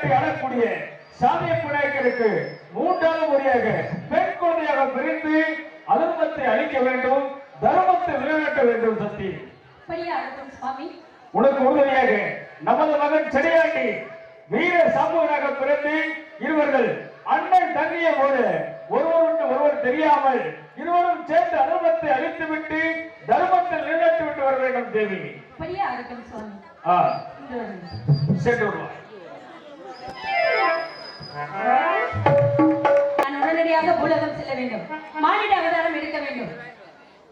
வீரத்தை அழக்கூடிய சாமிய விநாயகருக்கு மூன்றாவது முறையாக பெண் குழந்தையாக பிரிந்து அதர்மத்தை அழிக்க வேண்டும், தர்மத்தை நிலைநாட்ட வேண்டும். சக்தி சுவாமி, உனக்கு உறுதியாக நமது மகன் செடியாண்டி வீர சாம்புவனாக பிறந்து இருவர்கள் அண்ணன் தங்கிய போது ஒருவருக்கு ஒருவர் தெரியாமல் இருவரும் சேர்ந்து அதர்மத்தை அழித்துவிட்டு தர்மத்தை நிலைநாட்டி விட்டு வர வேண்டும். தேவி சென்று நான் உடனடியாக பூலோகம் செல்ல வேண்டும். மானிட அவதாரம் எடுக்க வேண்டும்.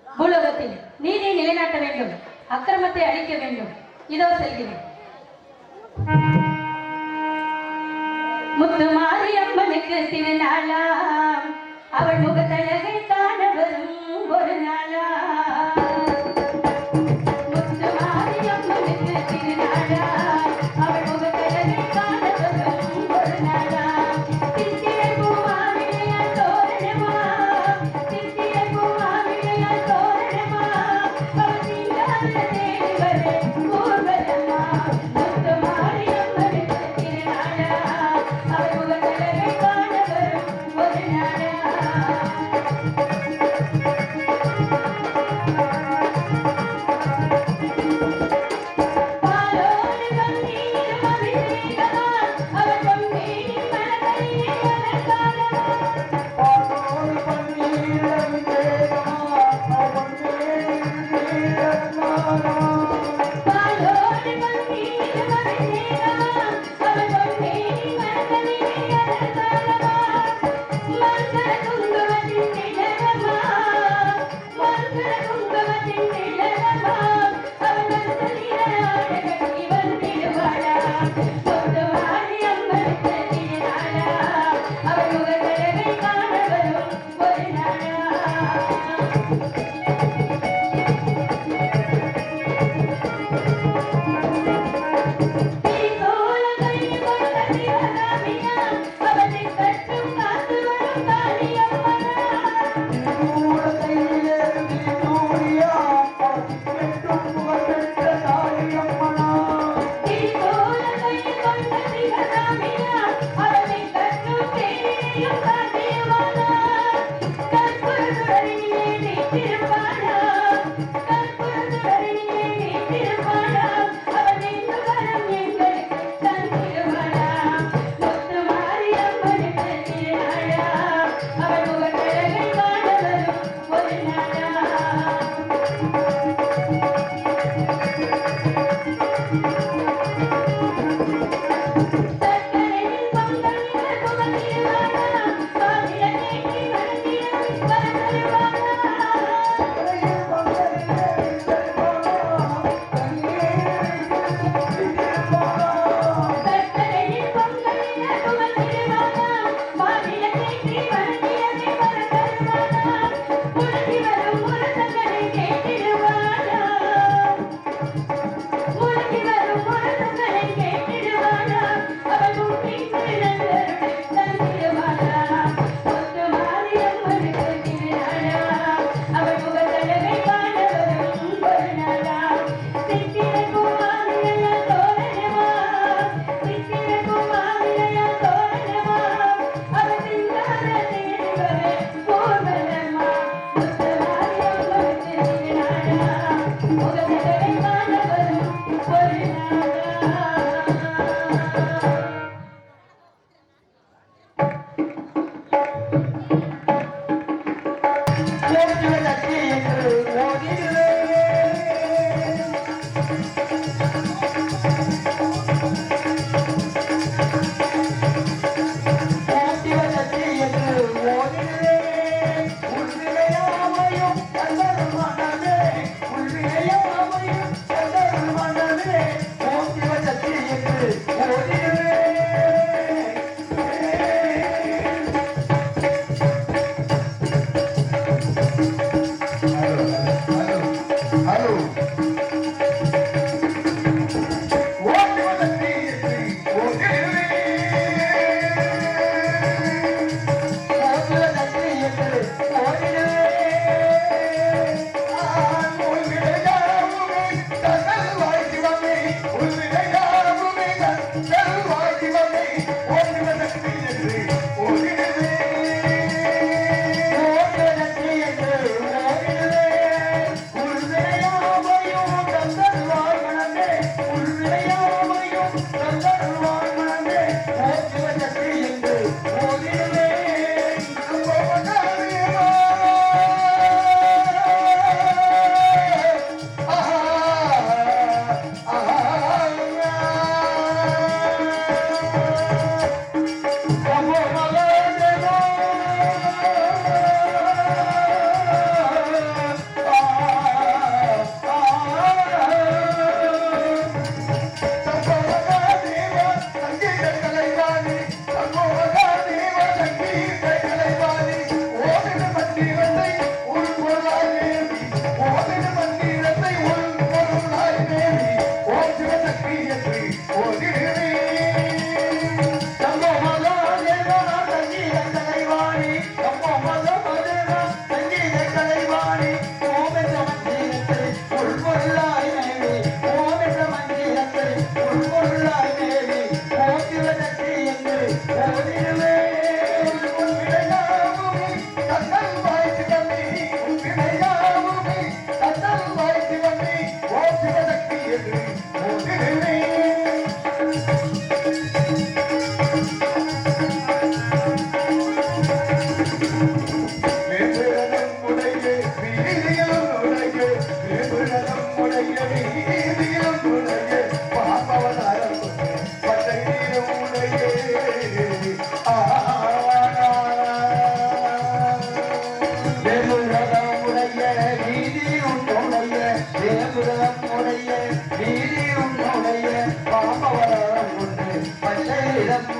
பூலோகத்தில் நீதியை நிலைநாட்ட வேண்டும். அக்கிரமத்தை அழிக்க வேண்டும். இதோ செல்கிறேன். முத்து மாரியம்மனுக்கு திருநாளாம், அவள் முகத்தழகை காண வரும் ஒரு நாளா. முத்து மாரியம்மனுக்கு திருநாளாம், அவள் முகத்தழகை காண வரும் ஒரு நாளா. சித்திரை பூமாவிடையால் தோரணமா, சித்திரை பூமாவிடையால் தோரணமா, அவள் சிங்கார தேடி வர ஊர்வலமா. முத்து மாரியம்மனுக்கு திருநாளா, அவள் முகத்தழகை காண வரும் ஒரு நாளா.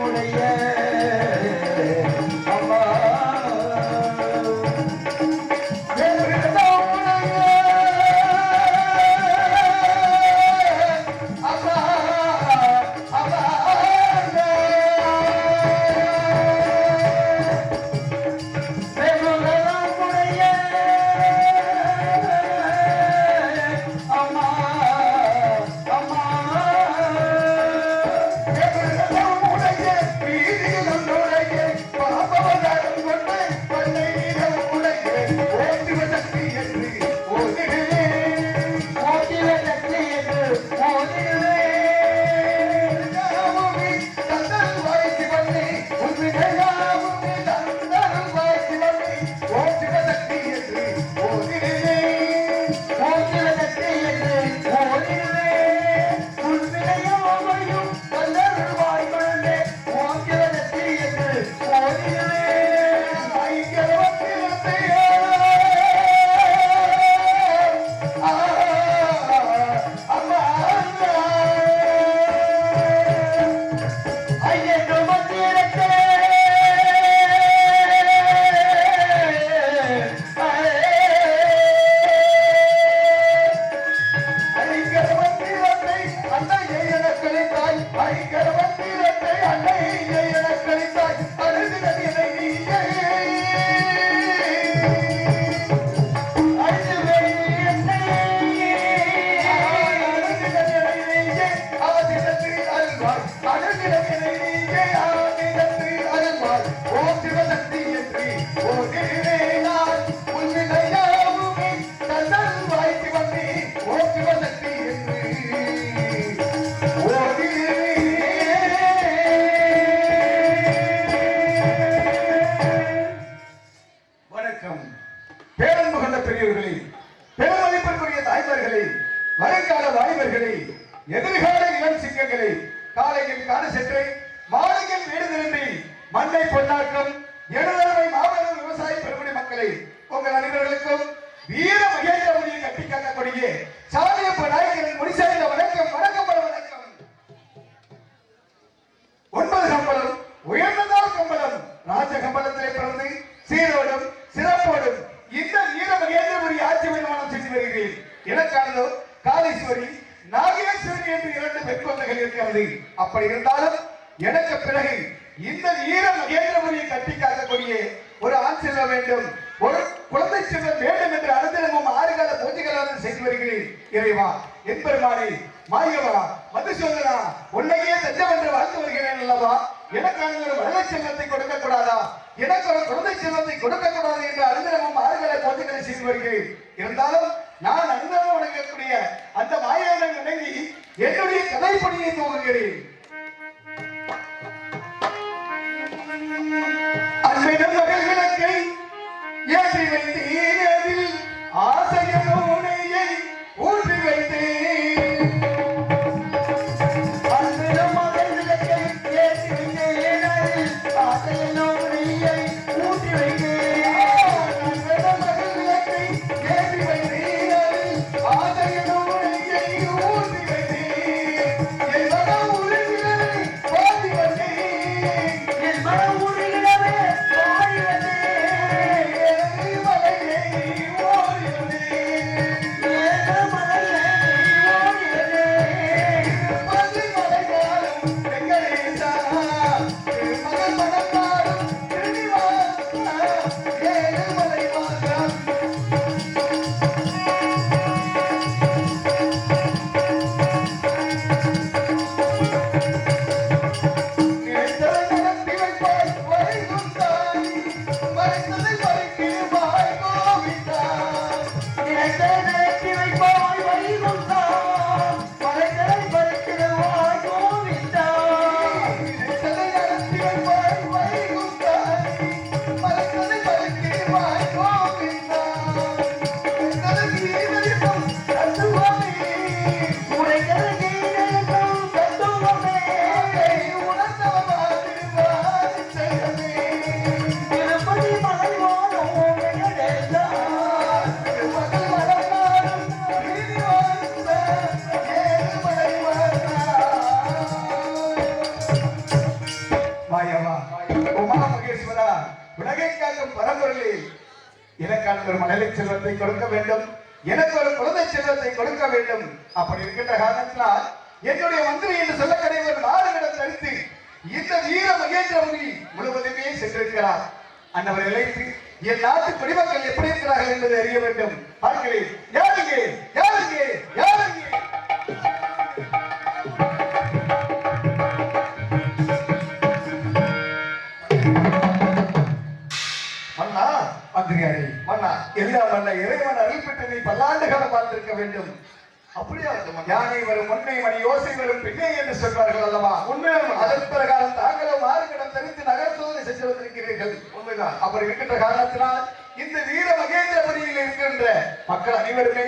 உடைய அம்மா வருங்கால வாலிபர்களே, எதிர்கால இளம் சிங்கங்களே, காலையில் காடு சென்று மாலையில் வீடு திரும்பி மண்ணை பொன்னாக்கும் எழுதலை மாபெரும் விவசாய பெருமடி மக்களே, உங்கள் அனைவர்களுக்கும் வீர மகேந்திரபுரியை கட்டி காக்கக்கூடிய சாமியப்ப நாயகரின் முடிசாய்ந்த வணக்கம் வணக்கம் வணக்கம். 9 கம்பளம் உயர்ந்ததால் கம்பளம் ராஜ கம்பளத்திலே பிறந்து சீரோடும் சிறப்போடும் இந்த வீர மகேந்திரபுரி ஆட்சி நிர்மாணம் செய்து வருகிறேன். எனக்கானதோ காளீஸ்வரி நாகேஸ்வரி என்று 2 பெண் குழந்தைகள் இருக்கிறது. அப்படி இருந்தாலும் எனக்கு பிறகு இந்த வீர மகேந்திரபுரியை கட்டி காக்கக்கூடிய ஒரு ஆண் செல்ல வேண்டும், ஒரு குழந்தை செல்வம் வேண்டும் என்று அனுதினமும் 6 கால பூஜைகளாக செய்து வருகிறேன். இறைவா, என்பெருமானே, மாயவா, மதுசூதனா, உன்னையே தஞ்சம் என்று வாழ்ந்து வருகிறேன் அல்லவா. எனக்கான ஒரு வளர்ச்சி செல்வத்தை கொடுக்க கூடாதா, எனக்கு ஒரு குழந்தை செல்வத்தை கொடுக்க கூடாது என்று அனுதினமும் 6 கால பூஜைகளை செய்து வருகிறேன். இருந்தாலும் நான் அனுதினமும் உணரக்கூடிய அந்த மாயவனை நினைவி என்னுடைய கதைப்படியை தோன்றுகிறேன். அன்பிடம் மகள்களுக்கு ஏற்றி வைத்தேன், ஆசையின் உனையை ஊற்றி வைத்தேன். அன்பிடம் மகள்களுக்கு ஏற்றி வைத்தேன், ஆசையின் உனையை ஊற்றி வைத்தேன். அன்பிடம் மகள்களுக்கு ஏற்றி வைத்தேன், ஆசையின் உனையை ஊற்றி வைத்தேன். என் மனம் உருகினதை பாதி வந்தேன், என் மனம் உருகினதை பாதி வந்தேன். மாயவா உமா மகேஸ்வரா உலகை காக்கும் பரம்பொருளே எனக்கான ஒரு மழலை செல்வத்தை கொடுக்க வேண்டும், எனக்கு ஒரு குழந்தை செல்வத்தை கொடுக்க வேண்டும். அப்படி இருக்கின்ற காரணத்தினால் என்னுடைய மந்திரி என்று சொல்லக்கூடிய ஒரு நாடுகளிடம் தடுத்து இந்த வீர மகேந்திரபுரி முழுவதுமே சென்றிருக்கிறார். அன்னவரை அழைத்து என் நாட்டு குடிமக்கள் எப்படி இருக்கிறார்கள் என்பதை அறிய வேண்டும். பார்க்கிறேன். யாருங்க யாருங்க யாருங்க மன்னா மந்திரியாரே மன்னா எல்லாம் வல்ல இறைவன் அருள் பெற்று நீ பல்லாண்டு காலம் பார்த்திருக்க வேண்டும். அப்படியா யானை வரும் முன்னை மணி யோசை வரும் பின்னே என்று சொல்வார்கள் அல்லவா? உண்மையான அதன் பிரகாரம் தாங்களும் மாறுகிடம் தெரிந்து நகர் சோதனை சென்று வந்திருக்கிறீர்கள். உண்மைதான். அப்படி இருக்கின்ற காரணத்தினால் இந்த வீர மகேந்திரபுரியில் இருக்கின்ற மக்கள் அனைவருமே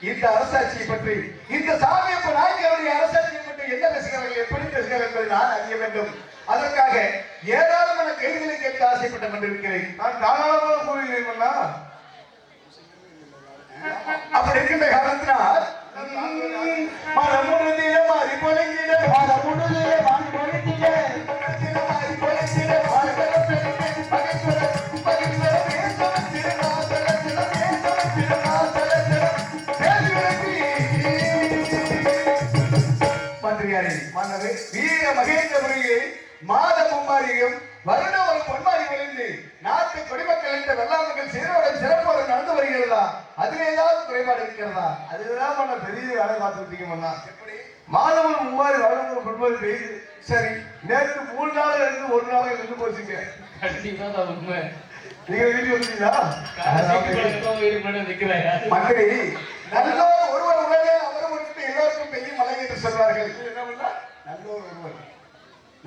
இந்த அரசாட்சியை பற்றி, இந்த சாமியப்ப நாயக்கருடைய அரசாட்சியை பற்றி என்ன பேசுகிறார்கள், எப்படி பேசுகிறார்கள் என்பதை நான் அறிய வேண்டும். அதற்காக ஏராளமான கேள்விகளை கேட்க ஆசைப்பட்டு கொண்டிருக்கிறேன். நான் தாராளமாக கூறுகிறேன். அப்படி இருக்கின்ற காரணத்தினால் மனமுழுதில மாறி பொழுங்கிட மனமுழுதில மாறி பொழுங்கிட மாறி பொழுங்கிட மந்திரியாரே மன்னரே வீர மகேந்திரபுரியை மாத மும்மாரியும் வருட ஒரு பொன்மாரி விளைந்து நாட்டு குடிமக்கள் என்ற வெள்ளாமைகள் சீரோடும் சிறப்போடு நடந்து வருகிறதா? அதுல ஏதாவது குறைபாடு இருக்கிறதா? அதுதான் பண்ண பெரிய வேலை பார்த்துருக்கீங்க மன்னா. எப்படி மாதம் மும்மாரி வருடம் ஒரு பொன்மாரி பெய்யுது. சரி, நேற்று 3 நாள் இருந்து 1 நாள் இருந்து போச்சுங்க. கண்டிப்பா உண்மை. நீங்க வீட்டுக்கு வந்தீங்களா? மந்திரி நல்ல ஒருவர் உடனே அவரும் விட்டு எல்லோருக்கும் பெய்யும் மழை என்று சொல்வார்கள். நல்ல ஒருவர்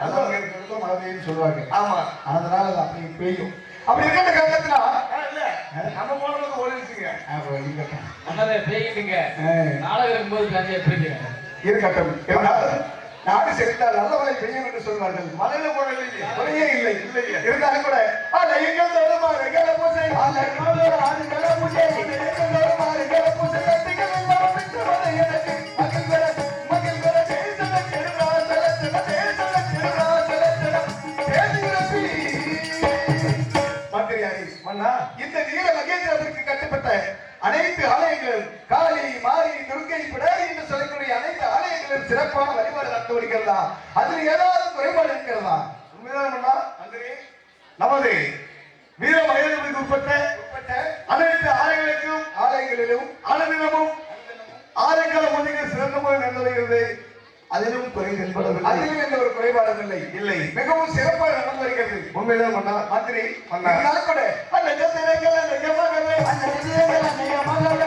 நல்லவங்க இருக்கிறதோ மழை பெய்யும் சொல்லுவாங்க. ஆமா, அதனால அது அப்படி பெய்யும். அப்படி இருக்கிற காலத்துல நம்ம போனது ஓடிச்சுங்க. அண்ணாவே பெய்யுங்க. நாளை இருக்கும்போது கதையை எப்படி இருக்கட்டும். நாடு செழித்தால் நல்ல மழை பெய்யும் என்று சொல்வார்கள். மழையில போடலையே, குறையே இல்லை. இருந்தாலும் கூட இந்த வீர மகேந்திரபுரிக்கு கட்டுப்பட்ட அனைத்து ஆலயங்களும் காளி மாரி துர்க்கை பிடாரி என்று சொல்லக்கூடிய அனைத்து ஆலயங்களும் சிறப்பான வழிபாடு நடந்து வருகிறதா? அதில் ஏதாவது குறைபாடு இருக்கிறதா? உண்மைதான் மந்திரி. நமது வீர மகேந்திரபுரிக்கு உட்பட்ட அனைத்து ஆலயங்களிலும் அனுதினமும் ஆலயக்கால பூஜைகள் சிறந்த முறை நடந்து வருகிறது. அதிலும் குறை என்பதில்லை, அதிலும் எந்த ஒரு குறைபாடும் இல்லை. இல்லை, மிகவும் சிறப்பாக நடந்து வருகிறது. உண்மைதான் மன்னா. மந்திரி மன்னா கூட அந்த ஜத்திரங்கள் அந்த ஜமாகவே அந்த விஜயங்கள் அந்த யமாகவே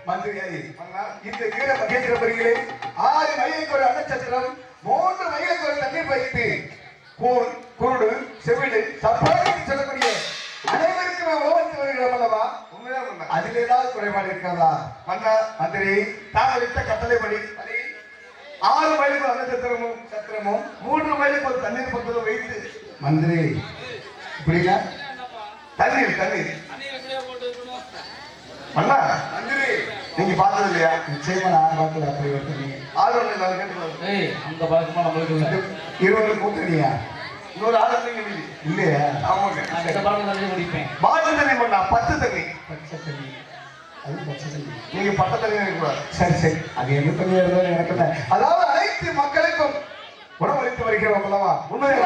மந்திரியாரி மன்னா, இந்த வீர மகேந்திரபுரியிலே 6 மைலுக்கு ஒரு அன்னச்சத்திரம், 3 மைலுக்கு ஒரு தண்ணீர் வைத்து குருடு செவிடு சப்பாடி சொல்லக்கூடிய அனைவருக்குமே உணவளித்து வருகிறோம் அல்லவா? உண்மைதான். அதில் ஏதாவது குறைபாடு இருக்கிறதா? மன்னா மந்திரி தாங்கள் இட்ட கட்டளைப்படி 6 மைலுக்கு அன்னச்சத்திரமும் 3 மைலுக்கு ஒரு தண்ணீர் பந்தலும் வைத்து மந்திரி இப்படின்னா தண்ணீர் மன்னா மந்திரி நீங்க பார்த்தது இல்லையா? நிச்சயமா நான் பார்க்கல. அப்படி வந்து 6 அந்த பழக்கமா நம்மளுக்கு இல்லை. 20 கூட்டணியா? இன்னொரு ஆள் இல்லையா? ஆமாங்க. பாட்டு தண்ணி பண்ணா 10 தண்ணி. அது பச்சை தண்ணி. நீங்க பட்ட தண்ணி இருக்கக்கூடாது. சரி சரி, அது என்ன தண்ணியா இருந்தாலும் எனக்கு அதாவது அனைத்து மக்களுக்கும் உணவளித்து வருகிறோம் அல்லவா? உண்மையாக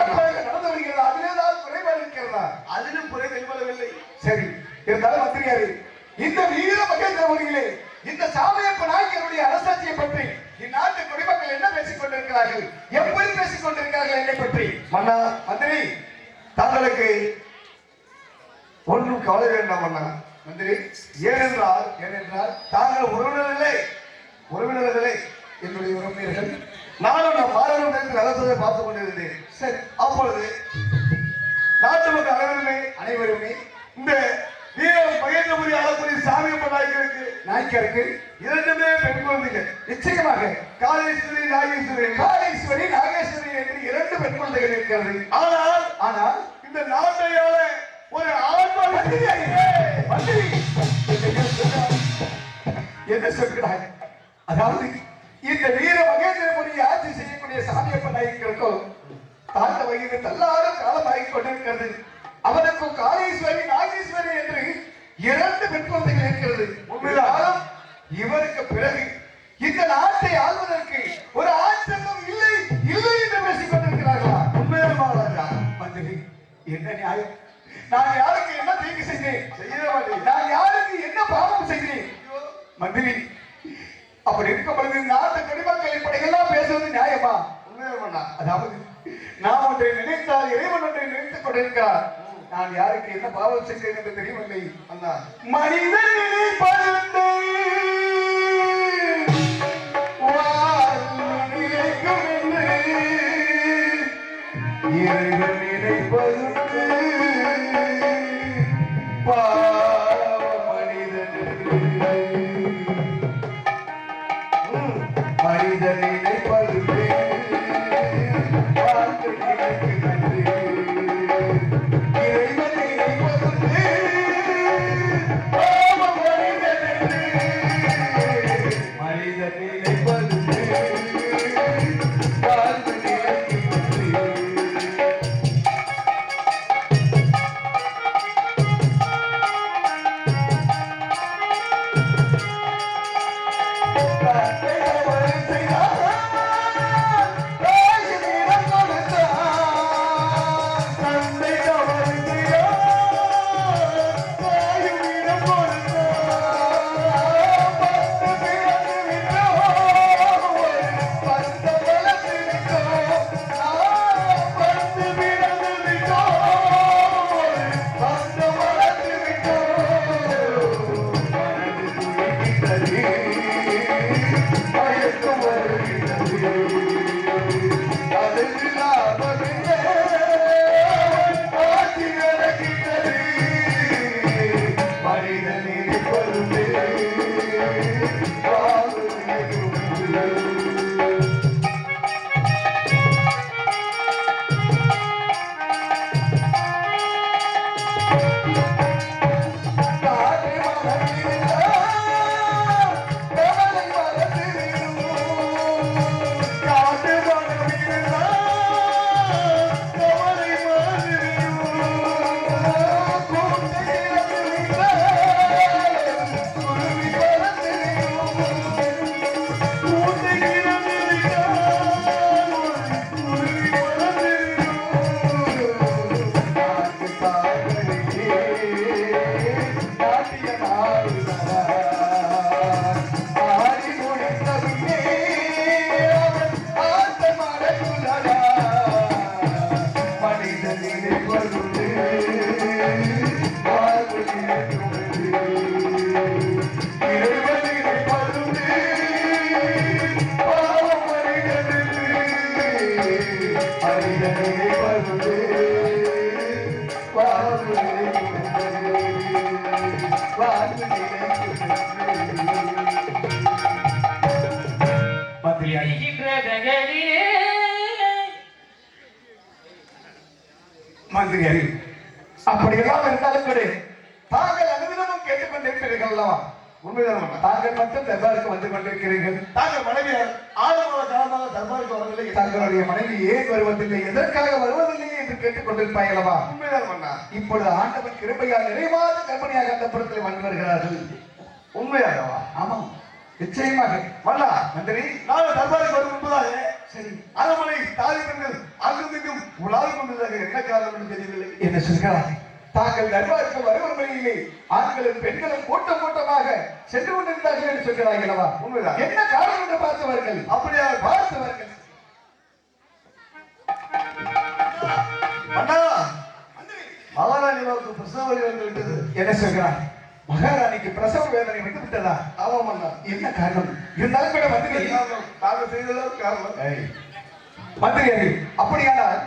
நடந்து வருகிறது. அதிலே ஏதாவது குறைபாடு இருக்கிறதா? அதிலும் குறை தென்படவில்லை. சரி, இருந்தாலும் மந்திரியாரு இந்த வீர மகேந்திரபுரியிலே இந்த சாமியப்ப நாயக்கருடைய அரசாட்சியை பற்றி இந்நாட்டு குடிமக்கள் என்ன பேசிக் கொண்டிருக்கிறார்கள், எப்படி பேசிக் கொண்டிருக்கிறார்கள் என்னை பற்றி? மன்னா மந்திரி தாங்களுக்கு ஒன்றும் கவலை வேண்டாம் மன்னா. மந்திரி ஏனென்றால் தாங்கள் உறவினர்களே என்னுடைய உறவினர்கள். நானும் நம் பாராளுமன்றத்தில் நடந்ததை பார்த்துக் கொண்டிருந்தேன். சரி, அப்பொழுது நாட்டு மக்கள் அனைவருமே இந்த வீர மகேந்திரபுரி ஆளக்கூடிய சாமியப்ப நாயக்கருக்கு 2 பெண் குழந்தைகள். நிச்சயமாக காளேஸ்வரி நாகேஸ்வரி என்று 2 பெண் குழந்தைகள் இருக்கிறது. ஆனால் இந்த நாட்டையால ஒரு ஆண்ம ராஜேஸ்வரி என்று 2 பெண் குழந்தைகள் இருக்கிறது. உண்மைதான். இவருக்கு பிறகு இந்த நாட்டை ஆள்வதற்கு ஒரு ஆட்சேபம் இல்லை இல்லை என்று பேசிக் கொண்டிருக்கிறார்களா? உண்மையாக மகாராஜா. மந்திரி, என்ன நியாயம்? நான் யாருக்கு என்ன தீங்கு செய்தேன்? செய்யவே மாட்டேன். நான் யாருக்கு என்ன பாவம் செய்தேன்? மந்திரி, அப்படி இருக்கும் பொழுது நாட்டு குடிமக்கள் இப்படியெல்லாம் பேசுவது நியாயமா? உண்மையா? அதாவது நாம் ஒன்றை நினைத்தால் இறைவன் ஒன்றை நினைத்துக் கொண்டிருக்கிறார். நான் யாருக்கு என்ன பாவம் செய்தேன் என்று தெரியவில்லை. மனிதன் நினைப்பதுண்டு நினைக்கும் என்று இறைவன் நினைப்பதுண்டு மனிதன் நினைப்பதுண்டு வாழ்க்கை நினைக்கிறது. இறைவன் நினைப்பதுண்டு மனிதன் நினைப்பதுண்டு வாழ்க்கை நினைக்கிறது. மந்திரி, அப்படியெல்லாம் இருந்தாலும் கூட தாங்கள் அனுதினமும் கேட்டுக்கொண்டிருக்கிறீர்கள் அல்லவா? உண்மைதான். தாங்கள் மட்டும் தர்பாருக்கு வந்து கொண்டிருக்கிறீர்கள். தாங்கள் மனைவியார் 6 மாத காலமாக தர்பாருக்கு வரவில்லை. தங்களுடைய மனைவி ஏன் வருவதில்லை, எதற்காக வருவதில்லை என்று கேட்டுக் கொண்டிருப்பார்களவா? உண்மைதான். இப்பொழுது ஆண்டவன் கிருபையால் நிறைவாத கர்ப்பிணியாக அந்த புறத்தில் வந்து வருகிறார்கள். உண்மையாகவா? ஆமாம், நிச்சயமாக. மன்னா மந்திரி, நான் தர்பாருக்கு வரும் முன்பதாக சரி அரண்மனை தாலி பெண்கள் அங்குமிங்கும் உலாவிக் கொண்டிருந்தார்கள். என்ன காரணம் என்று தெரியவில்லை. என்ன சொல்கிறார்? தாங்கள் தர்பாருக்கு வருவர் வழியிலே ஆண்களும் பெண்களும் கூட்டம் கூட்டமாக சென்று கொண்டிருந்தார்கள் என்று சொல்கிறார்களவா? உண்மைதான். என்ன காரணம் என்று பார்த்தவர்கள் அப்படியா பார்த்தவர்கள் அண்ணா மகாராணிக்கு பிரசவ வேதனை விட்டது. என்ன சொல்கிறார்? மகாராணிக்கு பிரசவ வேதனை விட்டு விட்டதா? ஆமாம் அண்ணா. என்ன காரணம்? இருந்தாலும் கூட மந்திரி தாங்கள் செய்ததற்கு காரணம் மந்திரி. அப்படியானால்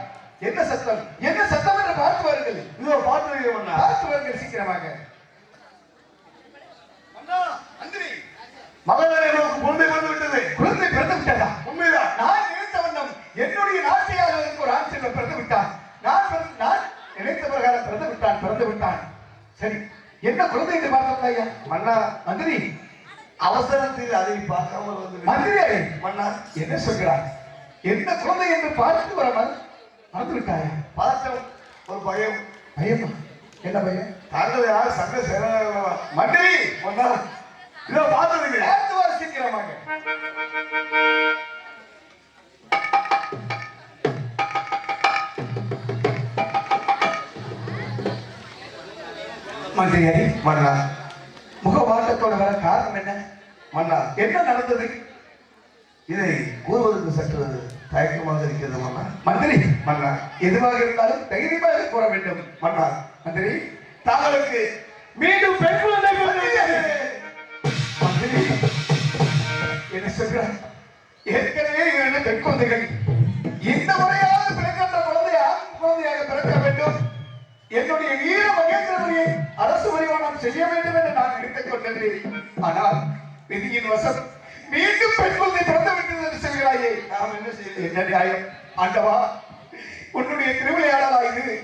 என்ன சத்தம், என்ன சத்தம் என்று பார்த்துவார்கள். இதோ பார்த்துவார்கள் சீக்கிரமாக. மந்திரி, மகாராணி குழந்தை பிறந்து விட்டது. குழந்தை பிறந்து விட்டதா? உண்மைதான். நான் நினைத்த வண்ணம் என்னுடைய நாட்டையாளருக்கு ஒரு ஆண் செல்வம் பிறந்து விட்டான். நான் நினைத்த பிரகாரம் பிறந்து விட்டான். சரி, என்ன குழந்தை என்று பார்த்தா? மன்னா மந்திரி, அவசரத்தில் அதை பார்க்காமல் வந்து மந்திரி மன்னா என்ன சொல்கிறார்? என்ன குழந்தை என்று பார்த்து வராமல் மறந்து விட்டாயா? பார்த்தோம். ஒரு பயம். பயமா? என்ன பயம்? தாங்கள் யார் சண்டை சேர மந்திரி ஒன்னா இதோ பார்த்ததுங்க பார்த்து வர சீக்கிரமாக மந்திரி மன்னா முகவாட்டத்தோட வர காரணம் என்ன மன்னா என்ன நடந்தது இதை கூறுவதற்கு சற்று தயக்கமாக இருக்கிறது மன்னா மந்திரி மன்னா எதுவாக இருந்தாலும் தைரியமாக கூற வேண்டும் மன்னா மந்திரி தாங்களுக்கு மீண்டும் பெண் குழந்தை மந்திரி என்ன சொல்றார் ஏற்கனவே இரண்டு பெண் குழந்தைகள் இந்த முறையாவது பிறக்கின்ற குழந்தை ஆண் குழந்தையாக பிறக்க வேண்டும் என்னுடைய வீர மகேந்திரவரியை அரசு பரிமாணம் செய்ய வேண்டும் என்று நான் நினைத்துக் கொண்டிருந்தேன் ஆனால் விதியின் வசம் மீண்டும் பெண் குழந்தை பிறந்து விட்டது என்று சொல்கிறாயே நாம் என்ன செய்ய என்ன நியாயம் ஆண்டவா உன்னுடைய திருவிளையாடலா இது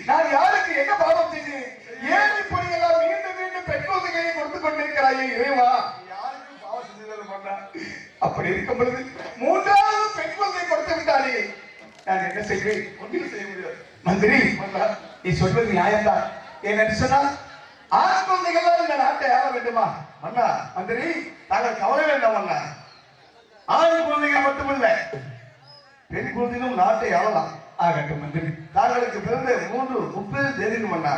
நான் யாருக்கு என்ன பாவம் செய்தேன் ஏன் இப்படி எல்லாம் மீண்டும் மீண்டும் பெண் குழந்தைகளை கொடுத்து கொண்டிருக்கிறாயே இறைவா யாருக்கும் பாவம் செஞ்சது பண்ணா அப்படி இருக்கும் பொழுது மூன்றாவது பெண் குழந்தை கொடுத்து விட்டாலே நான் என்ன செய்வேன் ஒன்றும் செய்ய முடியாது மந்திரி நீ சொல்வது நியாயம்தான் ஏன்னு சொன்னால் ஆண் குழந்தைகள் இந்த நாட்டை ஆள வேண்டுமா மன்னா மந்திரி தாங்கள் கவலை வேண்டாம் மன்னா ஆண் குழந்தைகள் மட்டுமல்ல பெண் குழந்தைகளும் நாட்டை ஆளலாம் ஆகட்டும் மந்திரி தாங்களுக்கு பிறந்த 30 தேதிகள் மன்னா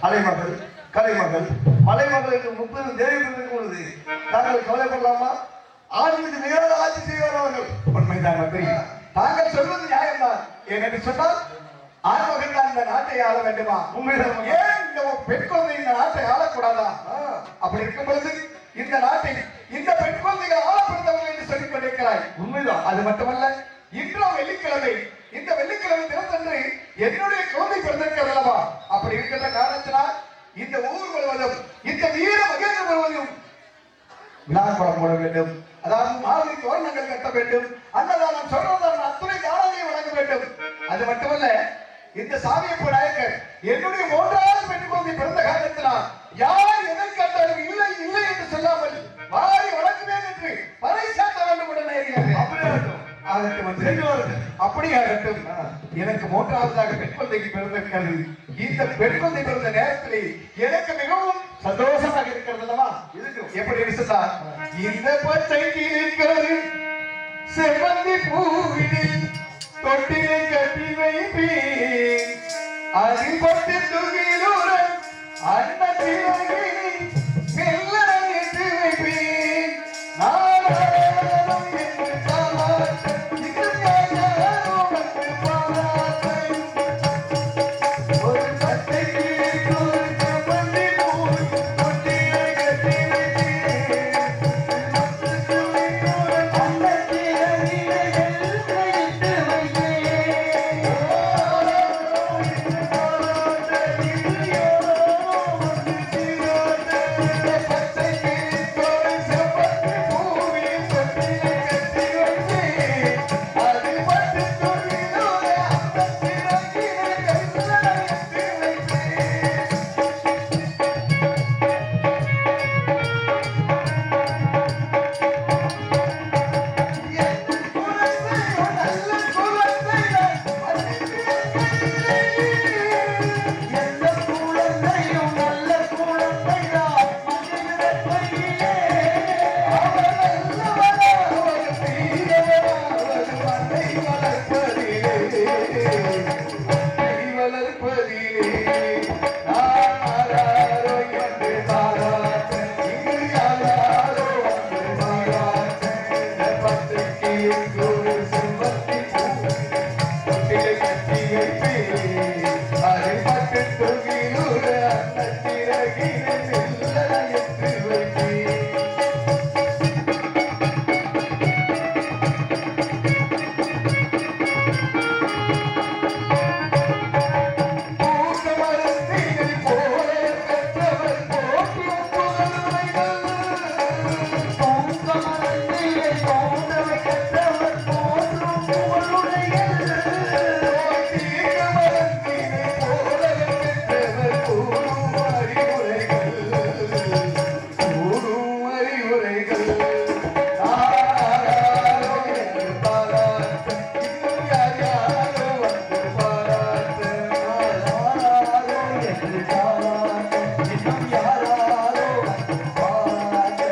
அலைமகள் கலைமகள் மலைமகள் என்று 30 தேதிகள் இருக்கும் பொழுது தாங்கள் கவலைப்படலாமா ஆட்சிக்கு நிகழ ஆட்சி செய்வார் அவர்கள் உண்மைதான் மந்திரி தாங்கள் சொல்வது நியாயம்தான் ஏனென்று சொன்னால் ஆண்மகன் தான் இந்த நாட்டை ஆள வேண்டுமா உண்மைதான் ஏன் இந்த பெண் குழந்தை இந்த நாட்டை ஆளக்கூடாதா அப்படி இருக்கும் பொழுது இந்த நாட்டை இந்த பெண் குழந்தைகள் ஆளப்படுத்தவர்கள் என்று சொல்லிக் கொண்டிருக்கிறாய் உண்மைதான் அது மட்டுமல்ல இன்றும் வெள்ளிக்கிழமை இந்த வெள்ளிக்கிழமை தினத்தன்று என்னுடைய குழந்தை பிறந்திருக்கிறது அல்லவா அப்படி இருக்கின்ற காரணத்தினால் இந்த ஊர் முழுவதும் இந்த வீர மகேந்திர முழுவதும் விழா கோலம் போட வேண்டும் அதாவது மாலை தோரணங்கள் கட்ட வேண்டும் அன்னதானம் சொல்றதான அத்துணை தானங்களை வழங்க வேண்டும் அது மட்டுமல்ல இந்த சாமியப்ப நாயக்கர் என்னுடைய 3வது பெண் குழந்தை பிறந்த காரணத்தினால் யார் எதை கண்டாலும் இல்லை இல்லை என்று சொல்லாமல் வாரி வழங்குவேன் என்று பறைசாட்ட வேண்டும் உடனே அப்படியாகட்டும் எனக்கு 3வதாக பெண் குழந்தைக்கு பிறந்திருக்கிறது இந்த பெண் குழந்தை பிறந்த நேரத்தில் எனக்கு மிகவும் சந்தோஷமாக இருக்கிறது அல்லவா எப்படி சொன்னார் இந்த பச்சைக்கு இருக்கிறது செவ்வந்தி பூவினில் தொட்டிலை கட்டி வைப்பேன் அதில் பட்டு துகிலுடன் அன்னத்தினை மெல்ல ஏற்றி வைப்பேன் நாராயணம் என்று காலாற்ற இது ஞானோமத்து பாராட்டை ஒரு பச்சைக்கு ஒரு செவ்வந்தி பூவில் தொட்டிலை கட்டி வைப்பேன் அறிவுரைகள் இன்னும் யாராரோ பாராட்ட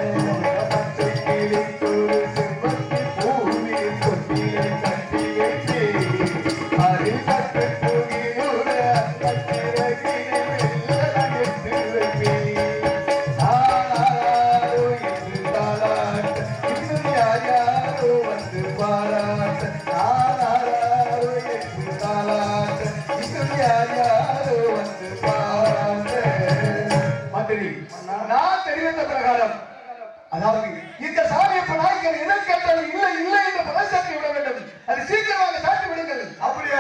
பச்சை கிளி ஒரு செவ்வந்தி பூவில் தொட்டிலை கட்டி வைத்தே அறிவற்ற புகியுற கட்டிறகினை மெல்ல எடுத்து வைப்பேன் தாராரோ என்று தாராட்ட இன்னும் யாராரோ வந்து பாராட்ட தாராரோ என்று தாராட்ட இன்னும் யாராரோ வந்து பாராட்ட மந்திரி நான் தெரிவித்த பிரகாரம் அதாவது இந்த சாமியப்ப நாயக்கர் எதை கேட்டாலும் இல்லை இல்லை என்று பறைசாற்றி விட வேண்டும் அது சீக்கிரமாக சாட்டி விடுங்கள் அப்படியே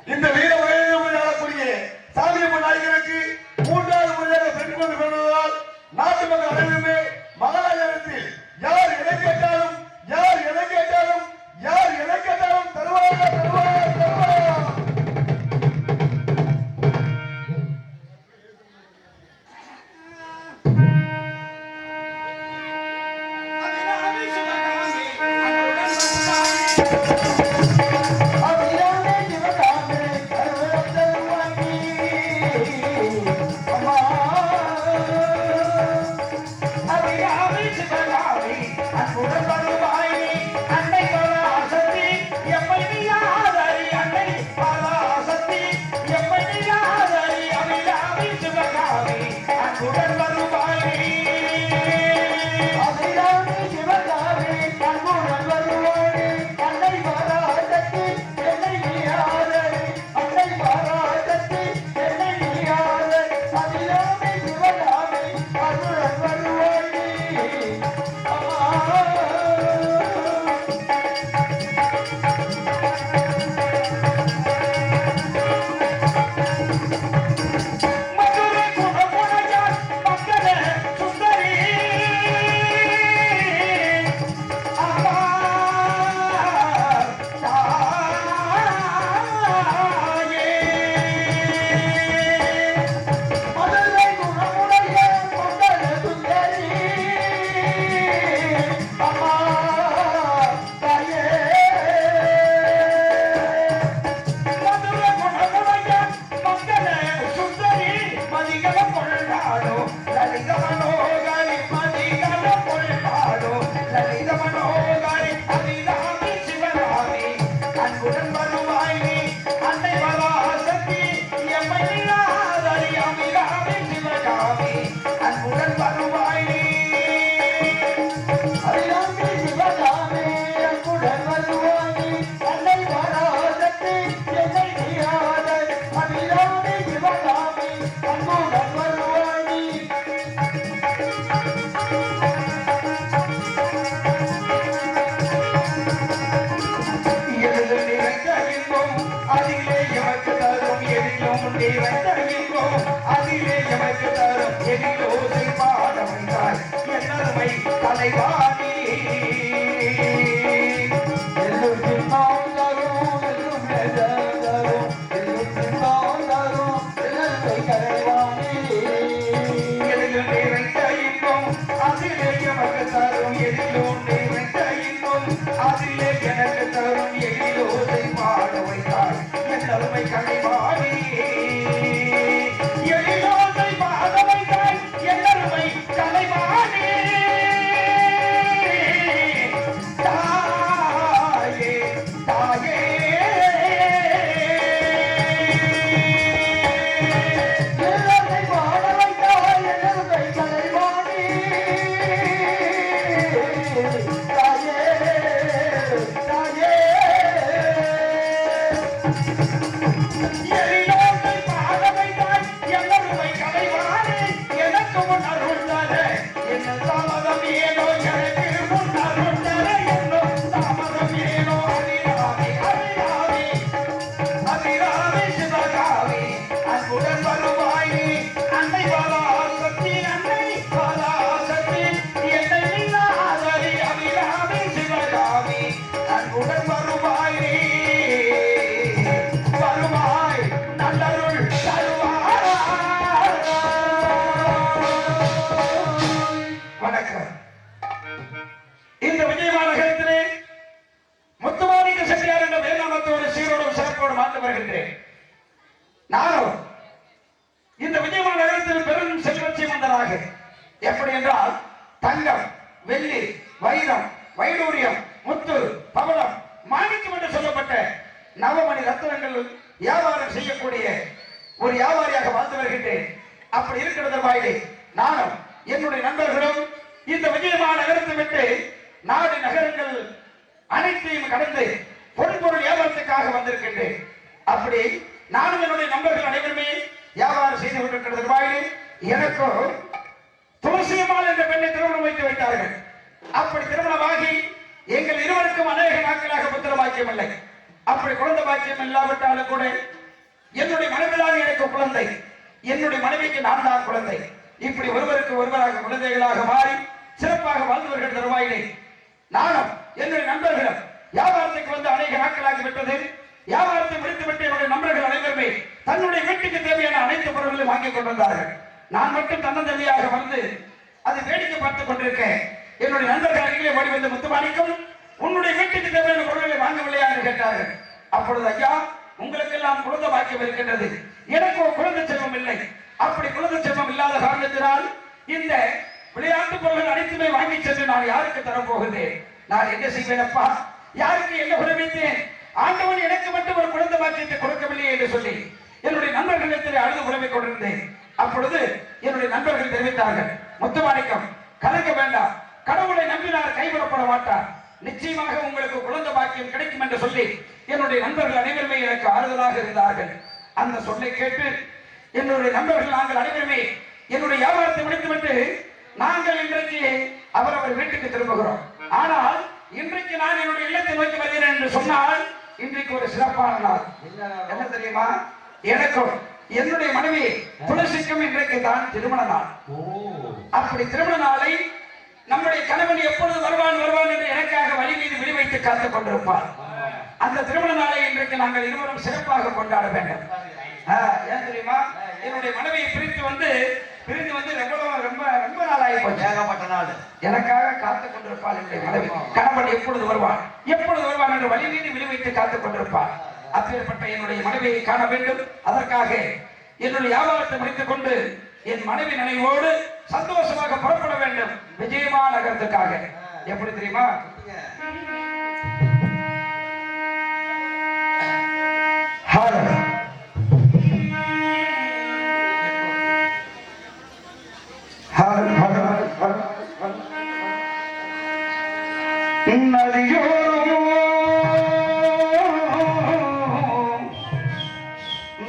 இந்த வீர வகையில் சாமியப்ப நாயக்கருக்கு மூன்றாவது முறையாக பெண் கொண்டு பிறந்ததால் நாட்டு மக்கள் அனைவருமே மகாராஜத்தில் யார் எதை கேட்டாலும் யார் எதை கேட்டாலும் யார் எதை கேட்டாலும் தருவாங்க தருவாங்க தருவாங்க அதிலே எமக்கு தரும் எதிரோசை பாட வந்தார் என்னருமை தலைவாணி எல்லும் சிம்மாவும் தரும் எல்லும் தரும் எல்லும் சிம்மாவும் தரும் எல்லாருமை தலைவாணி எதிலும் நிறைந்த இன்பம் அதிலே எமக்கு தரும் எதிலும் நிறைந்த இன்பம் அதிலே எனக்கு தரும் எதிரோசை பாட வைத்தார் என்னருமை தலைவாணி அன்புடன் வருவாய் எப்படி என்றால் தங்கம், வெள்ளி, வைரம், வைடூரியம், முத்து, பவளம், மாணிக்கம் என்று சொல்லப்பட்ட நவமணி ரத்னங்கள் வியாபாரம் செய்யக்கூடிய ஒரு வியாபாரியாக வாழ்ந்து வருகின்றேன். அப்படி இருக்கிறது வாயிலே நானும் என்னுடைய நண்பர்களும் இந்த விஜயமான நகரத்தை விட்டு நாடு நகரங்கள் அனைத்தையும் கடந்து பொருள் வியாபாரத்துக்காக வந்திருக்கின்றேன். அப்படி நானும் என்னுடைய நண்பர்கள் அனைவருமே வியாபாரம் செய்து கொண்டிருக்கிறது வாயிலே எனக்கும் துளசியம்மாள் என்ற பெண்ணை திருமணம் வைத்து வைத்தார்கள். அப்படி திருமணமாகி எங்கள் இருவருக்கும் அநேக நாட்களாக புத்திர பாக்கியம் இல்லை. அப்படி குழந்தை பாக்கியம் இல்லாவிட்டாலும் கூட என்னுடைய மனைவிதான் எனக்கு குழந்தை, என்னுடைய மனைவிக்கு நான் தான் குழந்தை. இப்படி ஒருவருக்கு ஒருவராக குழந்தைகளாக மாறி சிறப்பாக வாழ்ந்து வருகிற தருவாயிலே நானும் என்னுடைய நண்பர்களும் வியாபாரத்துக்கு வந்து அநேக நாட்களாகி விட்டது. வியாபாரத்தை முடித்துவிட்டு என்னுடைய நண்பர்கள் அனைவருமே தன்னுடைய வீட்டுக்கு தேவையான அனைத்து பொருட்களையும் வாங்கிக் கொண்டிருந்தார்கள். நான் மட்டும் தன்னந்தனியாக வந்து அதை வேடிக்கை பார்த்துக் கொண்டிருக்கேன். என்னுடைய நண்பர்கள் அருகிலே ஓடி வந்து முத்துமாணிக்கம், உன்னுடைய வீட்டுக்கு தேவையான பொருட்களை வாங்கவில்லையா என்று கேட்டார்கள். அப்பொழுது ஐயா, உங்களுக்கெல்லாம் குழந்தை பாக்கியம் இருக்கின்றது, எனக்கு குழந்தை செல்வம் இல்லை. அப்படி குழந்தை செல்வம் இல்லாத காரணத்தினால் இந்த விளையாட்டு பொருட்கள் அனைத்துமே வாங்கி சென்று நான் யாருக்கு தரப்போகிறேன்? நான் என்ன செய்வேனப்பா? யாருக்கு என்ன உதவித்தேன்? ஆண்டவன் எனக்கு மட்டும் ஒரு குழந்தை பாக்கியத்தை கொடுக்கவில்லை என்று சொல்லி என்னுடைய நண்பர்களிடத்தில் அழுது உதவிக் கொண்டிருந்தேன். அப்பொழுது என்னுடைய நண்பர்கள் தெரிவித்தார்கள், முத்துமாணிக்கம், கலங்க வேண்டாம், கடவுளை நம்பினார் கைவிடப்பட மாட்டார், நிச்சயமாக உங்களுக்கு குழந்தை பாக்கியம் கிடைக்கும் என்று சொல்லி என்னுடைய நண்பர்கள் அனைவருமே எனக்கு ஆறுதலாக இருந்தார்கள். அந்த சொல்லை கேட்டு என்னுடைய நண்பர்கள் நாங்கள் அனைவருமே என்னுடைய வியாபாரத்தை முடித்துவிட்டு நாங்கள் இன்றைக்கு அவரவர் வீட்டுக்கு திரும்புகிறோம். ஆனால் இன்றைக்கு நான் என்னுடைய இல்லத்தை நோக்கி வருகிறேன் என்று சொன்னால் இன்றைக்கு ஒரு சிறப்பான நாள். என்ன தெரியுமா? எனக்கும் என்னுடைய மனைவி துளசிக்கும் இன்றைக்கு தான் திருமண நாள். அப்படி திருமண நாளை நம்முடைய கணவன் எப்பொழுது வருவான் வருவான் என்று எனக்காக வழி மீது விழி வைத்து காத்துக் கொண்டிருப்பார். அந்த திருமண நாளை இன்றைக்கு நாங்கள் இருவரும் சிறப்பாக கொண்டாட வேண்டும். ஏன் தெரியுமா? என்னுடைய மனைவியை பிரிந்து வந்து ரொம்ப ரொம்ப நாளாகி போச்சு. ஏகப்பட்ட நாள் எனக்காக காத்துக் கொண்டிருப்பாள் என்னுடைய மனைவி. கணவன் எப்பொழுது வருவான் என்று வழி மீது விழி வைத்து காத்துக் கொண்டிருப்பார். அப்பேற்பட்ட என்னுடைய மனைவியை காண வேண்டும். அதற்காக என்னுடைய வியாபாரத்தை முடித்துக் கொண்டு என் மனைவி நினைவோடு சந்தோஷமாக புறப்பட வேண்டும் விஜயமா நகரத்துக்காக. எப்படி தெரியுமா?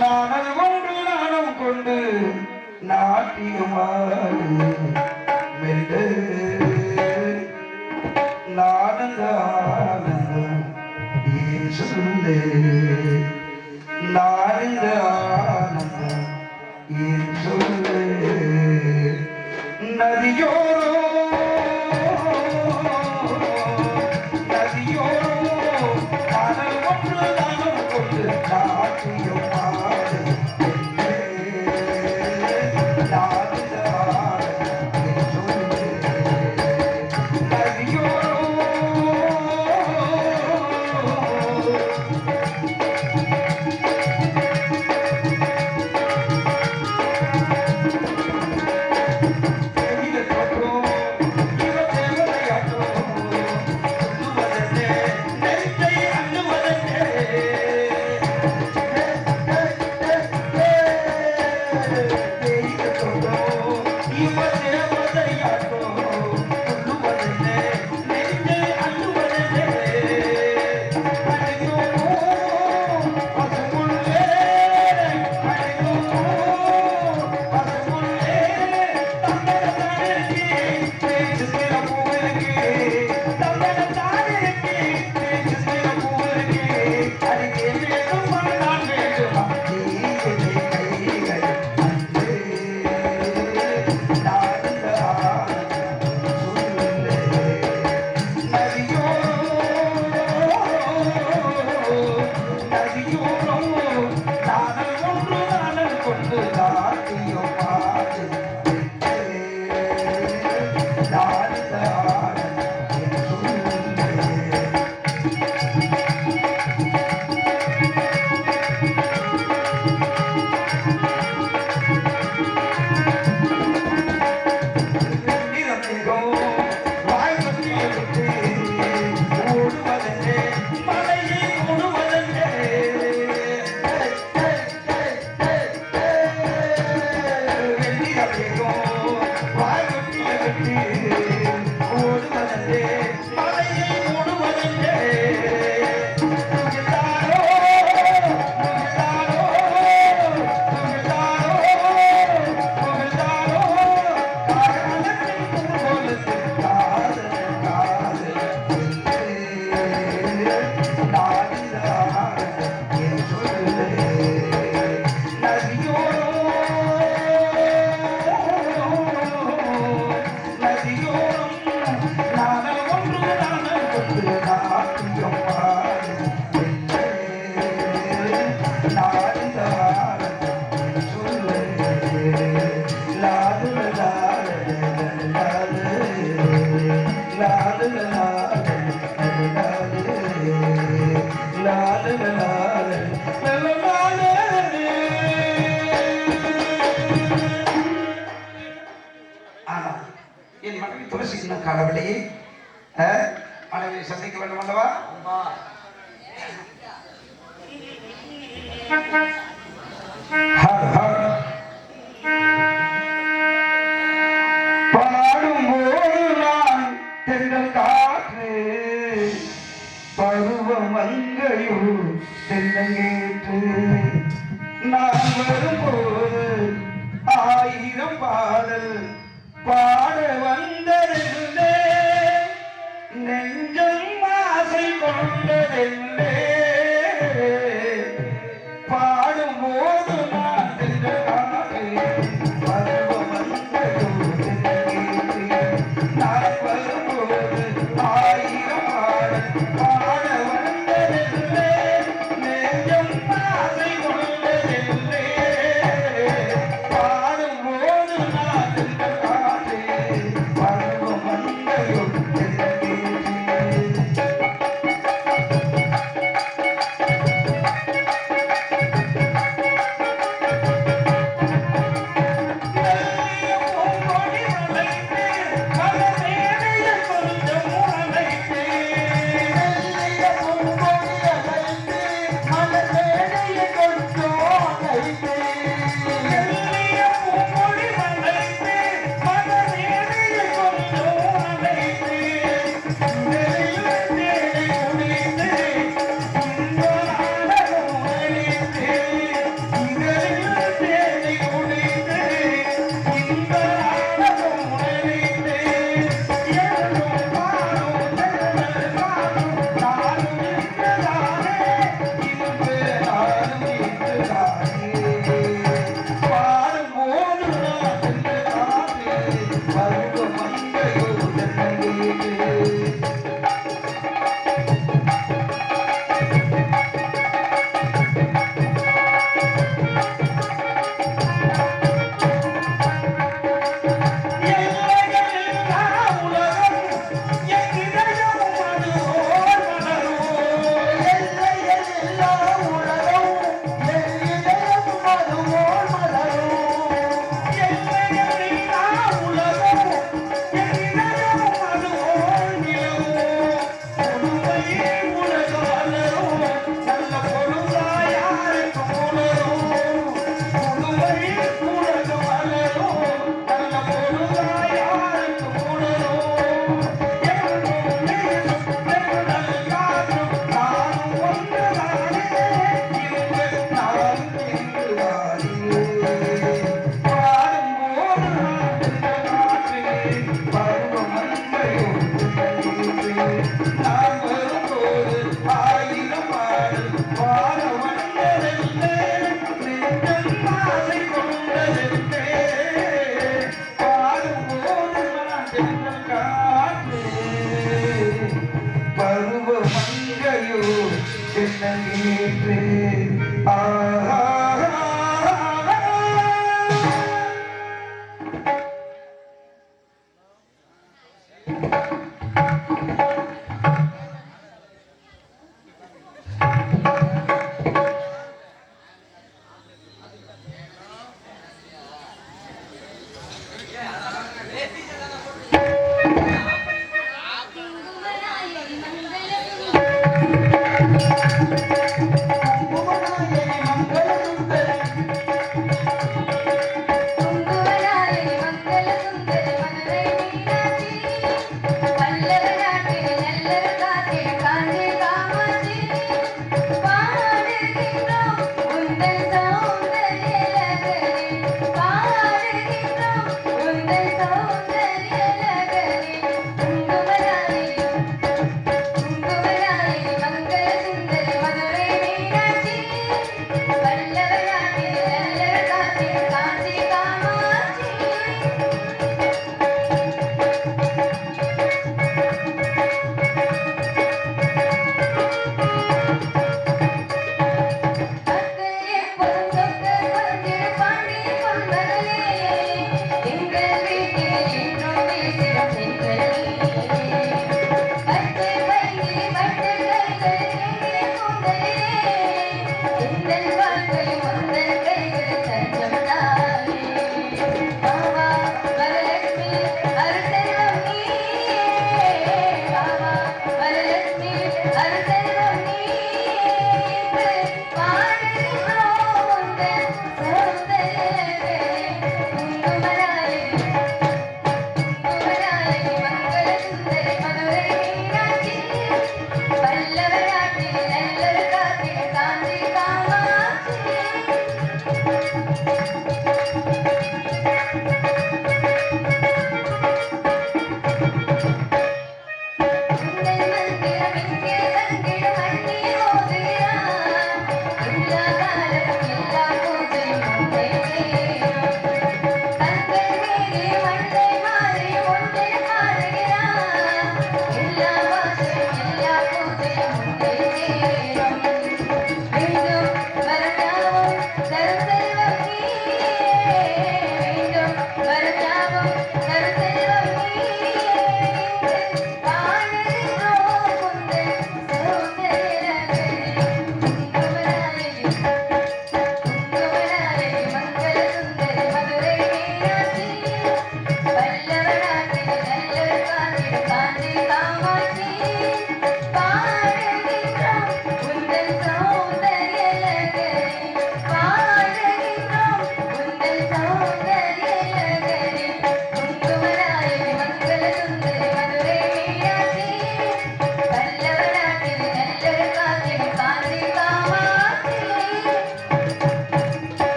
நானல் ஒன்று நாணம் கொண்டு நாட்டியமாடு மெல்ல நானந்த ஆனந்தம் ஏன் சொல்லு, நானந்த ஆனந்தம் ஏன் சொல்லு. நதியோரோ நானல் ஒன்று நாணம் கொண்டு நாட்டியமாடு முரசு இன்னும் காணவில்லையே. மனைவியை சந்திக்க வேண்டும் அல்லவா? பாடும்போது நான் தென்றல் காற்று பருவம் மங்கையோ தென்னங்கேற்று நான் வரும்போது 1000 பாடல் பாட வந்ததென்றே நெஞ்சம் ஆசை கொண்டதென்றே பாடும்போது நான் தென்றல் காற்று பருவம் மங்கையோ தென்னங்கேற்று நான் வரும்போது 1000 பாடல் பாட வந்ததென்றே நெஞ்சம் ஆசை கொண்டதென்றே பாடும்போது நான் தென்றல் காற்று பருவம் மங்கையோ மங்களம்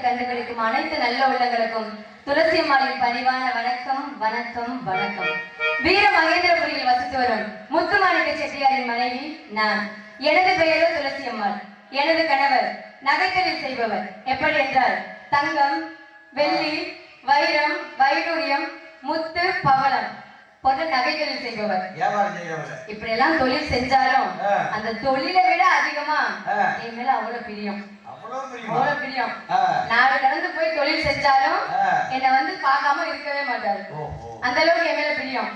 கண்டுகளிக்கும் அனைத்து நல்ல உள்ளங்களுக்கும் துளசி அம்மாளின் பணிவான வணக்கம் வணக்கம் வணக்கம். வீர மகேந்திரபுரியில் வசித்து வரும் முத்துமாணிக்க செட்டியாரின் மனைவி நான். எனது பெயரோ துளசி அம்மாள். எனது கணவர் நகைத்தொழில் செய்பவர். எப்படி என்றால் தங்கம், வெள்ளி, வைரம், வைடூரியம், முத்து, பவளம் போன்ற நகைத்தொழில் செய்பவர். இப்படி எல்லாம் தொழில் செஞ்சாலும் அந்த தொழிலை விட அதிகமா என் மேல அவ்வளவு பிரியம். அவ்வளவு பிரியம். நாடு கடந்து போய் தொழில் செஞ்சாலும் என்னை வந்து பார்க்காம இருக்கவே மாட்டாரு. அந்த அளவுக்கு என் மேல பிரியம்.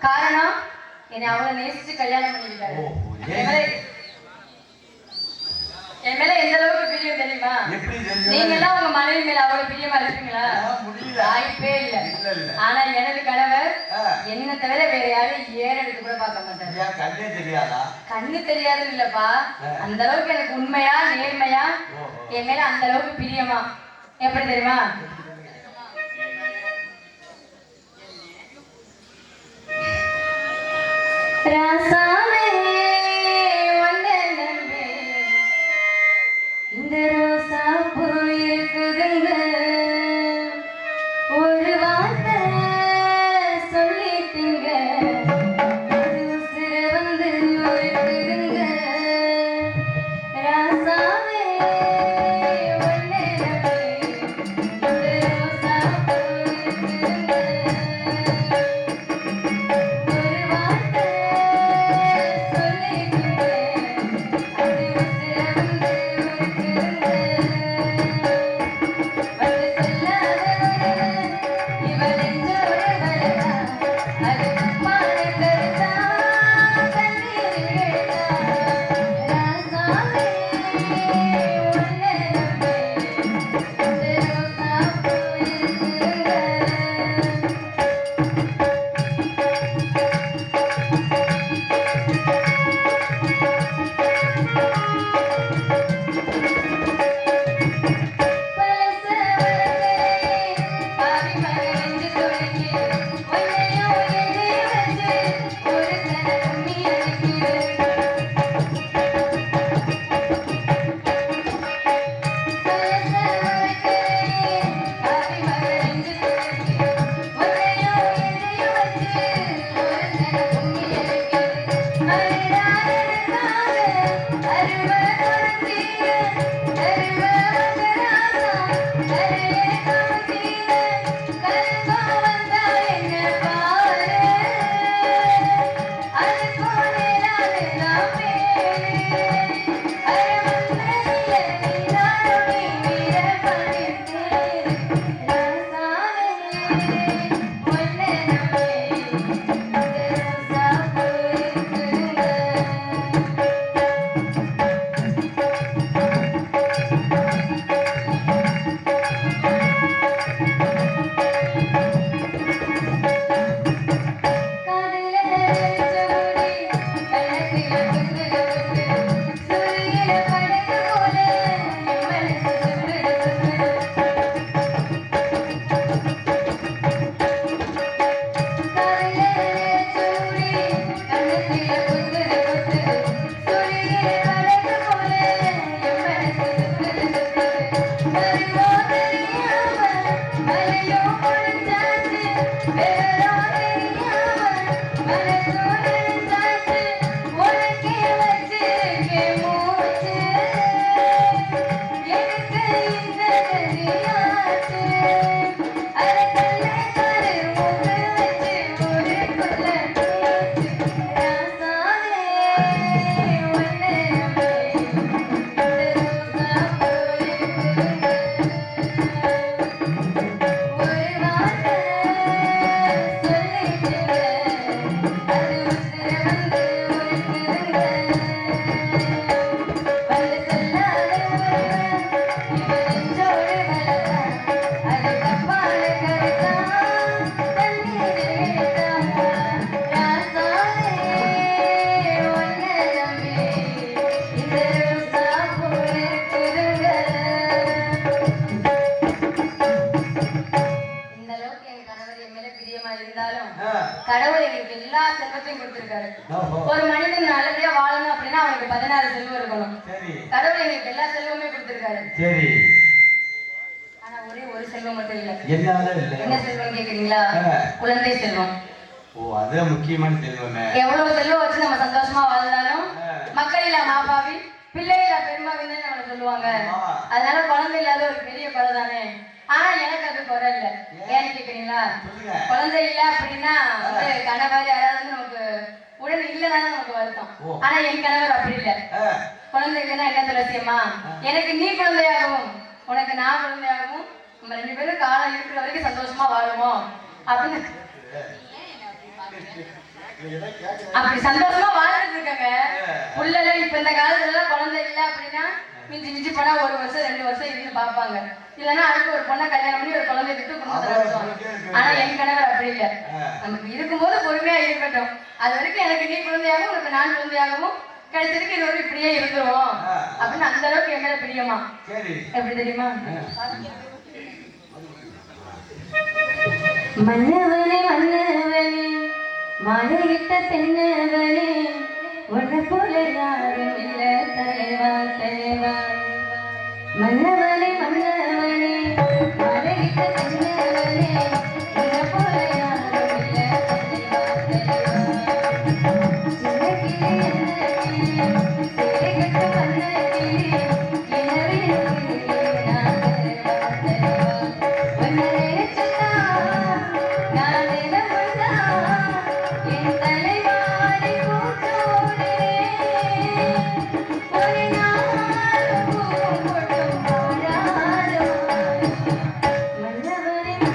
காரணம் என்னை அவ்வளவு நேசிச்சு கல்யாணம் பண்ணிக்கிட்டாரு. என் மேல எந்த அளவுக்கு பிரியம் தெரியுமா? நீங்க எல்லாம் உங்க மனைவி மேல அவ்வளவு பிரியமா இருப்பீங்களா? வாய்ப்பே இல்ல. ஆனா எனது கணவர் என்ன தவிர வேற யாரும் ஏறெடுத்து கூட பார்க்க மாட்டாரு. கண்ணே தெரியாதா? கண்ணு தெரியாதுன்னு இல்லப்பா, அந்த அளவுக்கு எனக்கு உண்மையா நேர்மையா என் மேல அந்த அளவுக்கு பிரியமா. எப்படி தெரியுமா? ராசாவே வந்தே நம்பி இந்த ரோசா பூ இருக்குதுங்க, ஒரு வார்த்தை சொல்லிட்டீங்க, அது உசுர வந்து இருக்குதுங்க. ராசாவே வந்தே நம்பி இந்த ரோசா பூ இருக்குதுங்க, ஒரு வார்த்தை சொல்லிட்டீங்க, அது உசுர வந்து இருக்குதுங்க. வந்து சொல்லாதவன இவள் நெஞ்சோட வளரா, அது தப்பான கருத்தா, கண்ணீர் விழுதா. ராசாவே உன்னை நம்பி இந்த ரோசா பூ இருக்குதுங்க. பலச வளர்க்கலையே பாவி மகனெஞ்சு துடிக்கி, உன்னையும் என்னையும் வச்சு ஒரு சன கும்மி அடிக்குது. பலச வளர்க்கலையே பாவி மகனெஞ்சு துடிக்கி, உன்னையும் என்னையும் வச்சு ஒரு சன கும்மி அடிக்குது. அருளாளனுக்காக அருமை கொடுத்தீங்க, அருமை வந்தராசா அருளே காமித்தீங்க, கருக்கம் வந்தா என்ன பாரு, அதுக்கும் நேரானு நான் பேரு. அரமந்தையில நீதானடி வீரபாண்டியன் தேரு. ராசாவே உன்னை நம்பி இந்த ரோசா பூ இருக்குதுங்க. காதுல வெளிச்சமுடி கண்ணத்தில குத்துது குத்துது, சூரியல படகு போல என் மனசு சுத்துது சுத்துது. காதுல வெளிச்சமுடி கண்ணத்தில குத்துது குத்துது, சூரியல படகு போல என் மனசு சுத்துது சுத்துது. வருவோ தெரியாம மலையோ பொழிஞ்சாச்சு, வேறோ தெரியாம மனசோ நனைஞ்சாச்சு, உனக்கே வச்சிருக்கேன் மூச்சு, எனக்கு இந்த கதியாச்சு. அரை கல்லை கரு மூக்கு வச்சு ஊருக்குள்ள பேச்சு. ராசாவே உன்னை நம்பி இந்த ரோசா பூ இருக்குதுங்க, ஒரு வார்த்தை சொல்லிட்டீங்க, அது உசுர வந்து இருக்குதுங்க. வந்து சொல்லாதவன இவள் நெஞ்சோடு வளரா, அது தப்பான கருத்தா, கண்ணீர் விழுதா. ராசாவே உன்னை நம்பி இந்த ரோசா பூ இருக்குதுங்க. இந்த அளவுக்கு என் கணவர் என் மேல பிரியமா இருந்தாலும் கடவுள் எங்களுக்கு எல்லா செல்வத்தையும் கொடுத்திருக்காரு. ஒரு மனிதன் நல்லபடியா வாழணும் அப்படின்னா அவனுக்கு 16 செல்வம் இருக்கணும். கடவுள் எங்களுக்கு எல்லா செல்வமே கொடுத்திருக்காரு. செல்வம் மட்டும் இல்ல. என்னால இல்ல. என்ன செல்வம் கேக்குறீங்களா? குழந்தை செல்வம். ஓ, அதுதான் முக்கியமான செல்வமே. எவ்வளவு செல்வம் வச்சு நம்ம சந்தோஷமா வாழ்ந்தாலும் மக்கள் இல்ல மாபாவி, பிள்ளை இல்ல பெருமாவின்னு நம்மள சொல்லுவாங்க. அதனால குழந்தை இல்லாத ஒரு பெரிய குறை தானே. ஆனா எனக்கு அது குறை இல்ல. ஏன்னு கேக்குறீங்களா? குழந்தை இல்ல அப்படின்னா வந்து கணவர் யாராவது நமக்கு உடனே இல்லைனாலும் நமக்கு வருத்தம். ஆனா என் கணவர் அப்படி இல்ல. குழந்தை இல்லைன்னா என்ன துளசியம்மா, எனக்கு நீ குழந்தையாகவும் உனக்கு நான் குழந்தையாகவும் நம்ம 2 பேரும் காலம் இருக்கிற வரைக்கும் சந்தோஷமா வாழுவோம் அப்படின்னு அப்படி சந்தோஷமா வாழ்ந்துட்டு இருக்காங்க. புள்ளல இப்ப இந்த காலத்துல எல்லாம் குழந்தை இல்ல அப்படின்னா மிஞ்சி மிஞ்சி போனா 1 வருஷம் 2 வருஷம் இருந்து பாப்பாங்க. இல்லன்னா அடுத்து ஒரு பொண்ணை கல்யாணம் பண்ணி ஒரு குழந்தை விட்டு குடும்பத்துல இருப்பாங்க. ஆனா என் கணவர் அப்படி இல்ல. நமக்கு இருக்கும்போது பொறுமையா இருக்கட்டும். அது வரைக்கும் எனக்கு நீ குழந்தையாகவும் உனக்கு நான் குழந்தையாகவும் கிடைச்சிருக்கு, இது ஒரு இப்படியே இருந்துருவோம் அப்படின்னு அந்த அளவுக்கு என் மேல பிரியமா. எப்படி தெரியுமா? மன்னவனே மன்னவனே மழையிட்ட தென்னவனே உன்னை போல யாரும் இல்ல தலைவா தலைவா. மன்னவனே மன்னவனே மழையிட்ட தென்னவனே உன்னை போல யாரும் இல்ல தலைவா தலைவா. சின்ன கிளி என்ன கிளி சேலை கட்டு வந்த கிளி எனவே நான் தலைவா தலைவா. உன்னை நினைச்சதா நான் நினைவதா என் தலைவாரி கூட்டோடே ஒரு நாள் பூ போட்டும் பாடாதோ. மன்னவனே மன்னவனே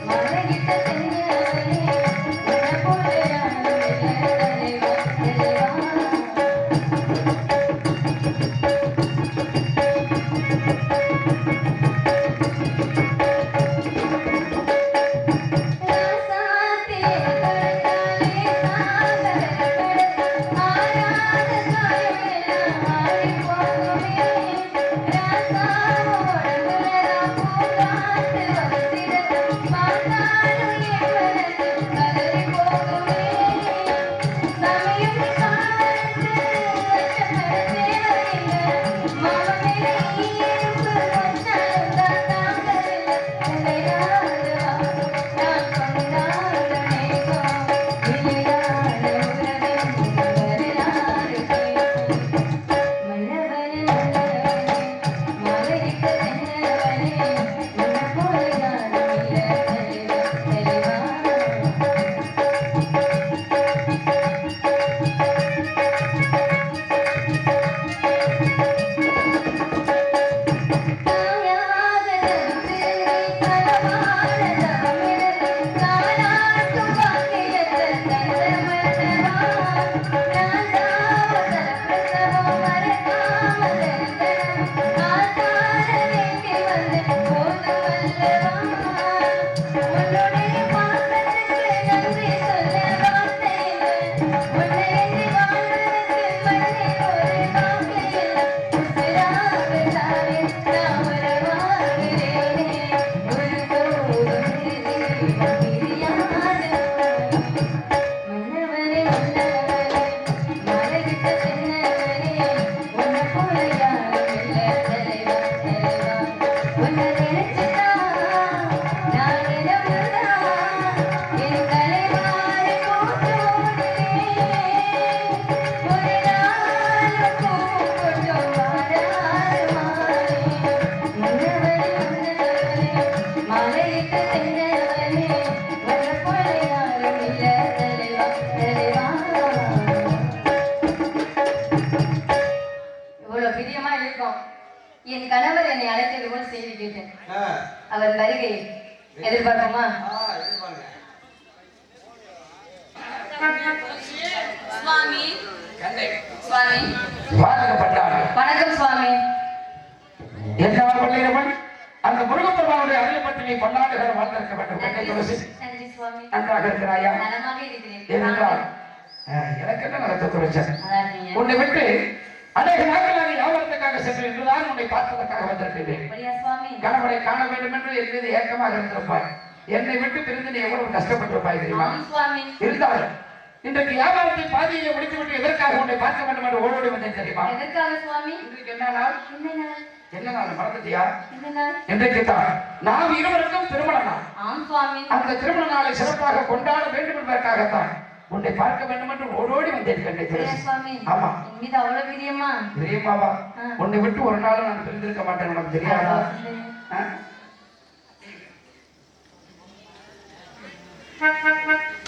மழையிட்ட தென்னவனே உன்னை போல யாரும் இல்ல தலைவா தலைவா. என் கணவர் என்னை அழைத்தது போல் செய்தி கேட்டேன். அவர் வருகை எதிர்பார்ப்போமா? சுவாமி சுவாமி வணக்கம் சுவாமி. என்ன பள்ளியம்மன் அந்த முருகப்பெருமானுடைய அருளப்பட்டினை கொண்டாடுகிற வாழ்ந்திருக்க வேண்டும். பெண்ணை துளசி நன்றி சுவாமி. நன்றாக இருக்கிறாயா? நலமாக இருக்கிறேன். ஏனென்றால் எனக்கு என்ன நடத்த துளைச்சேன் அதான் நீங்க உன்னை விட்டு அநேக நாட்கள் நான் வியாபாரத்துக்காக சென்று என்றுதான் உன்னை பார்ப்பதற்காக வந்திருக்கிறேன். அப்படியா சுவாமி? கணவனை காண வேண்டும் என்று என் மீது ஏக்கமாக இருந்திருப்பாய். என்னை விட்டு பிரிந்து நீ எவ்வளவு கஷ்டப்பட்டிருப்பாய் தெரியுமா? ஆமாம் சுவாமி. இருந்தாலும் இன்றைக்கு வியாபாரத்தை பாதியை முடித்துவிட்டு எதற்காக உன்னை பார்க்க வேண்டும் என்று ஓடோடி வந்தேன் தெரியுமா? எதற்காக சுவாமி? இன்றைக்கு என்ன நாள்? என்ன நாள்? என்ன நாள் மறந்துட்டியா? இந்த நாள் இன்றைக்கு தான் நாம் இருவருக்கும் திருமண நாள். ஆம் சுவாமி. அந்த திருமண நாளை சிறப்பாக கொண்டாட வேண்டும் என்பதற்காகத்தான் உன்னை பார்க்க வேண்டும் என்று ஓடோடி வந்தேன் கண்டே சரியா சுவாமி? ஆமா. என் மீது அவ்வளவு பிரியமா? பிரியமாவா? உன்னை விட்டு ஒரு நாளும் நான் பிரிந்திருக்க மாட்டேன், உனக்கு தெரியாதா?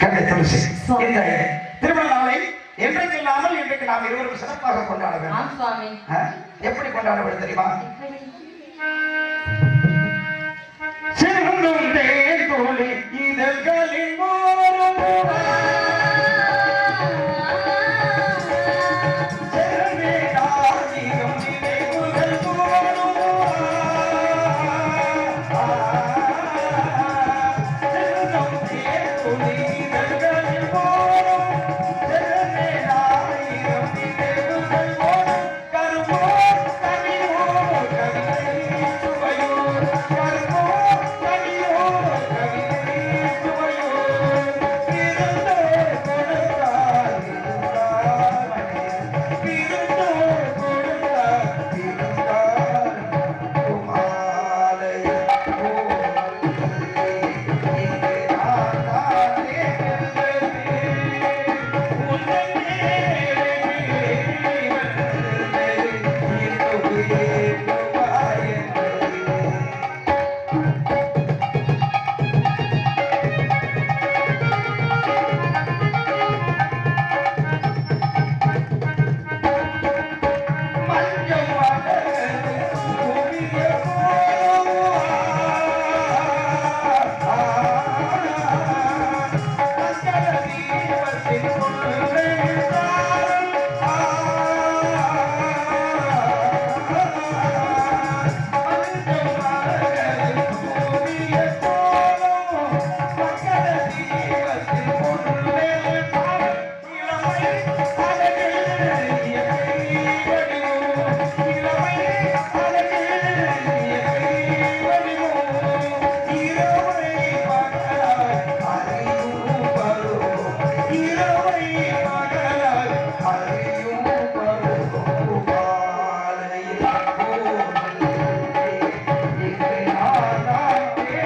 கண்டே துளசி, இந்த திருமண நாளை என்றைக்கு இல்லாமல் இன்றைக்கு நாம் இருவரும் சிறப்பாக கொண்டாட ஆம் வேண்டும். சுவாமி. எப்படி கொண்டாட வேண்டும் தெரியுமா? எப்படி? சிறுந்தும் தேன் தோழி இதழ்களின் மூலம் செல்வேடாதிகம் நினைவுகள் தோறும். சிறுந்தும் தேன் தோழி இதழ்களின் மூலம் செல்வேடாதிகம் நினைவுகள் தோறும். கருப்போர் கனிவோர் கவிதை சுவையோர் கருப்போர் கனிவோர் கவிதை சுவையோர் பிறந்தோர் கொடுத்தார் பிறந்தோர் கொடுத்தார் பிறந்தார் குமாலை இங்கே ஆதாரே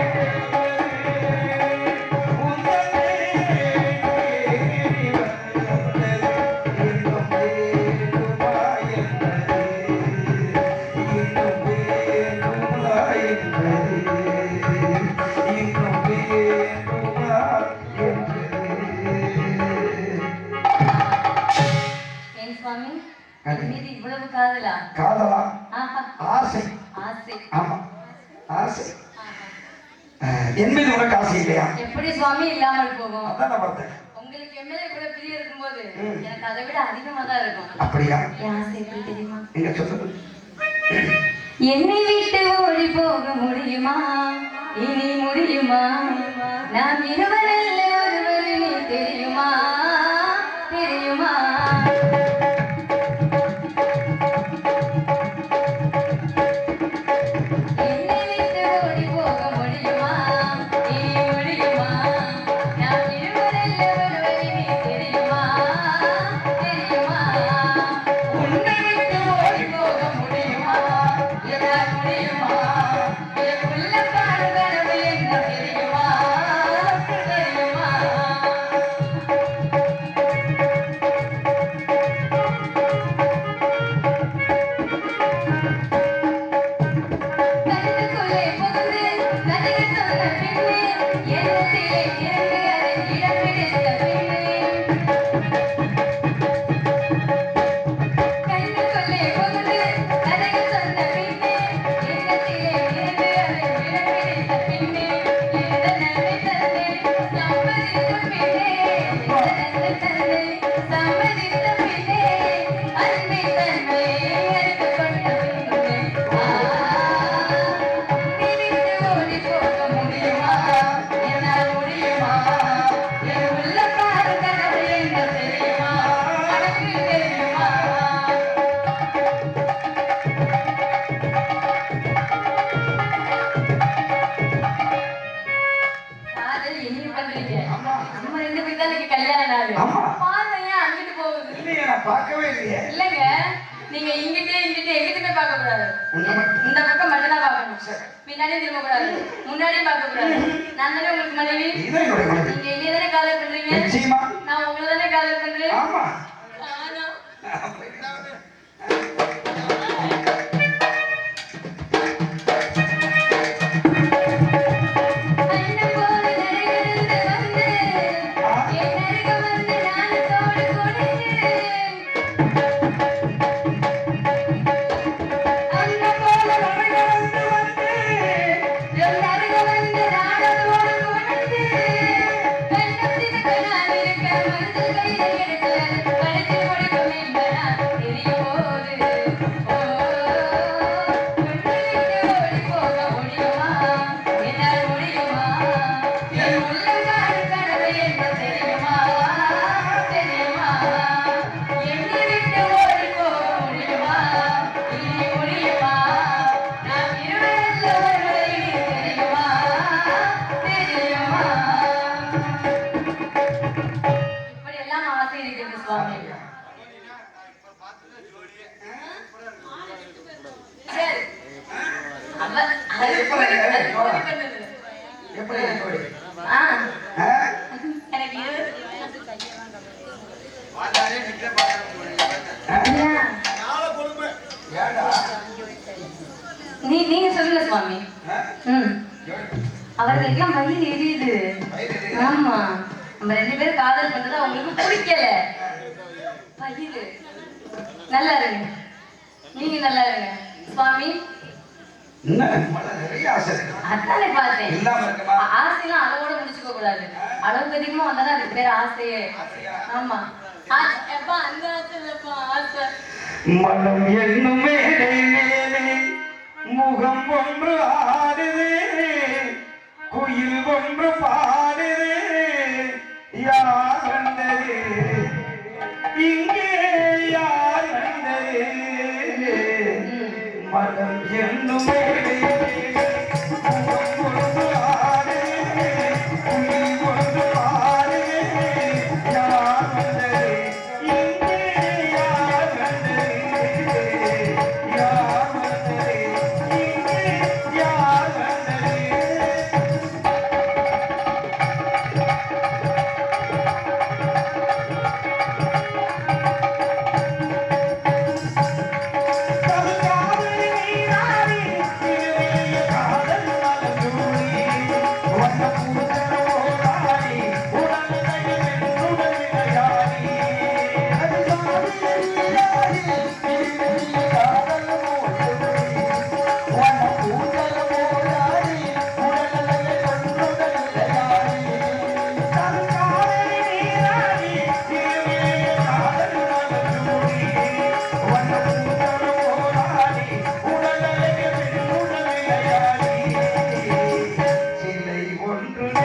ஏன் சுவாமி? என் மீது இவ்வளவு காதலா? காதலா? ஆஹா. ஆசை. ஆசை. ஆமா, ஆசை. என் மீது உனக்கு ஆசை இல்லையா? எப்படி சுவாமி இல்லாமல் போகும்? அதான் நான் பார்த்தேன். உங்களுக்கு எம்எல்ஏ கூட பிரிய இருக்கும்போது எனக்கு அதை விட அதிகமா தான் இருக்கும். அப்படியா? என் ஆசை எப்படி தெரியுமா? எங்க சொல்லுங்க. என்னை விட்டு ஓடி போக முடியுமா? இனி முடியுமா? நாம் இருவரல்ல ஒருவர், நீ தெரியுமா? தெரியுமா? என்னை விட்டு ஓடி போக முடியுமா? இனி முடியுமா? நாம் இருவரல்ல ஒருவர், நீ தெரியுமா? தெரியுமா? உன்னை விட்டு ஓடி போக முடியுமா? என்னால் முடியுமா? என் உள்ள பாடுகிறது என்ன தெரியுமா? தெரியுமா? கண்ணுக்குள்ளே புகுந்து கதைகள் சொன்ன பின்னே எண்ணத்திலே இறந்து அதில் இடம் பிடித்த பின்னே கண்ணுக்குள்ளே புகுந்து கதைகள் சொன்ன பின்னே எண்ணத்திலே இறந்து அதில் இடம் பிடித்த பின்னே இந்த நன்மை தந்தை சம்மதித்த பின்னே இந்த நன்மை தந்தை சம்மதித்த பின்னே அன்பை தன்மை அறிந்து கொண்ட பின்னே நினைத்து ஓடி போக முடியுமா? என்னால் முடியுமா? என் உள்ள பாரு கனவு என்ன தெரியுமா? உனக்கு தெரியுமா? காதல் என்ன பண்றீங்க? நம்ம ரெண்டு பேருக்கு தான் இன்னைக்கு கல்யாண நாள். ஆமா. பார்வை ஏன் அங்கிட்டு போகுது? இல்லையே, நான் பார்க்கவே இல்லையே. இல்லங்க, நீங்க இங்கிட்டு எங்கிட்டுமே பார்க்க கூடாது. உன்னை மட்டும். இந்த பக்கம் மட்டும் தான் பார்க்கணும். சரி. பின்னாடியும் திரும்ப கூடாது, முன்னாடியும் பார்க்க கூடாது. நான் தானே உங்களுக்கு மனைவி. நீதான் என்னுடைய மனைவி. நீங்க என்னைய தானே காதல் பண்றீங்க. நிச்சயமா. நான் உங்களை தானே காதல் பண்றேன். ஆமா. ஆனா அண்ணன் போல நரையிருந்து வந்து என் அருக வந்து நாணத்தோடு கொடுத்து அண்ணன் போல நரையிருந்து வந்து என் அருக வந்து நாணத்தோடு கொடுத்து வெள்ளத்திற்கு நான் இருக்க மனதில் கையில் எடுத்து படுத்து கொடுக்கும் என்பதா தெரியும் போது ஓடி போக முடியுமா என்னால் முடியுமா என் உள்ளங்காடு கனவு என்ன தெரியுமா தெரியுமா என்னை விட்டு ஓடி போக முடியுமா இனி முடியுமா நாம் இருவரல்ல ஒருவரை தெரியுமா தெரியுமா இப்படி எல்லாம் ஆசை இருக்கிறது சுவாமி. சரி. அது எப்படி அது போய் பண்ணுது. எப்படி எப்படி? ஆ, ஆ? எனக்கு இது ஆ? ஐயா, ஏண்டா? நீங்க சொல்லுங்க சுவாமி. ஆ? ம். அவர்களுக்கெல்லாம் வயிறு எரியுது. வயிறு எரியுதா? ஆமா, நம்ம 2 பேரும் காதல் பண்றது அவங்களுக்கு பிடிக்கல. வயிறு நல்லா இருங்க, நீங்க நல்லா இருங்க சுவாமி. என்ன மழை நிறைய ஆசை இருக்கு. அதானே பார்த்தேன். இல்லாம இருக்குமா? ஆசையெல்லாம் அளவோட முடிச்சுக்க கூடாது. அளவுக்கு அதிகமா வந்தாதான் அதுக்கு பேர் ஆசையே. ஆமா. எப்பா அந்த ஆசை இல்லப்பா, ஆசை. மனம் என்னும் மேடை மேலே முகம் ஒன்று ஆடுது, குயில் ஒன்று பாடுது, யார் வந்தது இங்கே, யார் வந்தது? மனம் என்னும் மேடை மேலே முகம் ஒன்று ஆடுது, குயில் ஒன்று பாடுது, யார் வந்தது இங்கே, யார் வந்தது? யார் வந்தது இங்கே, யார் வந்தது? சிலை ஒன்று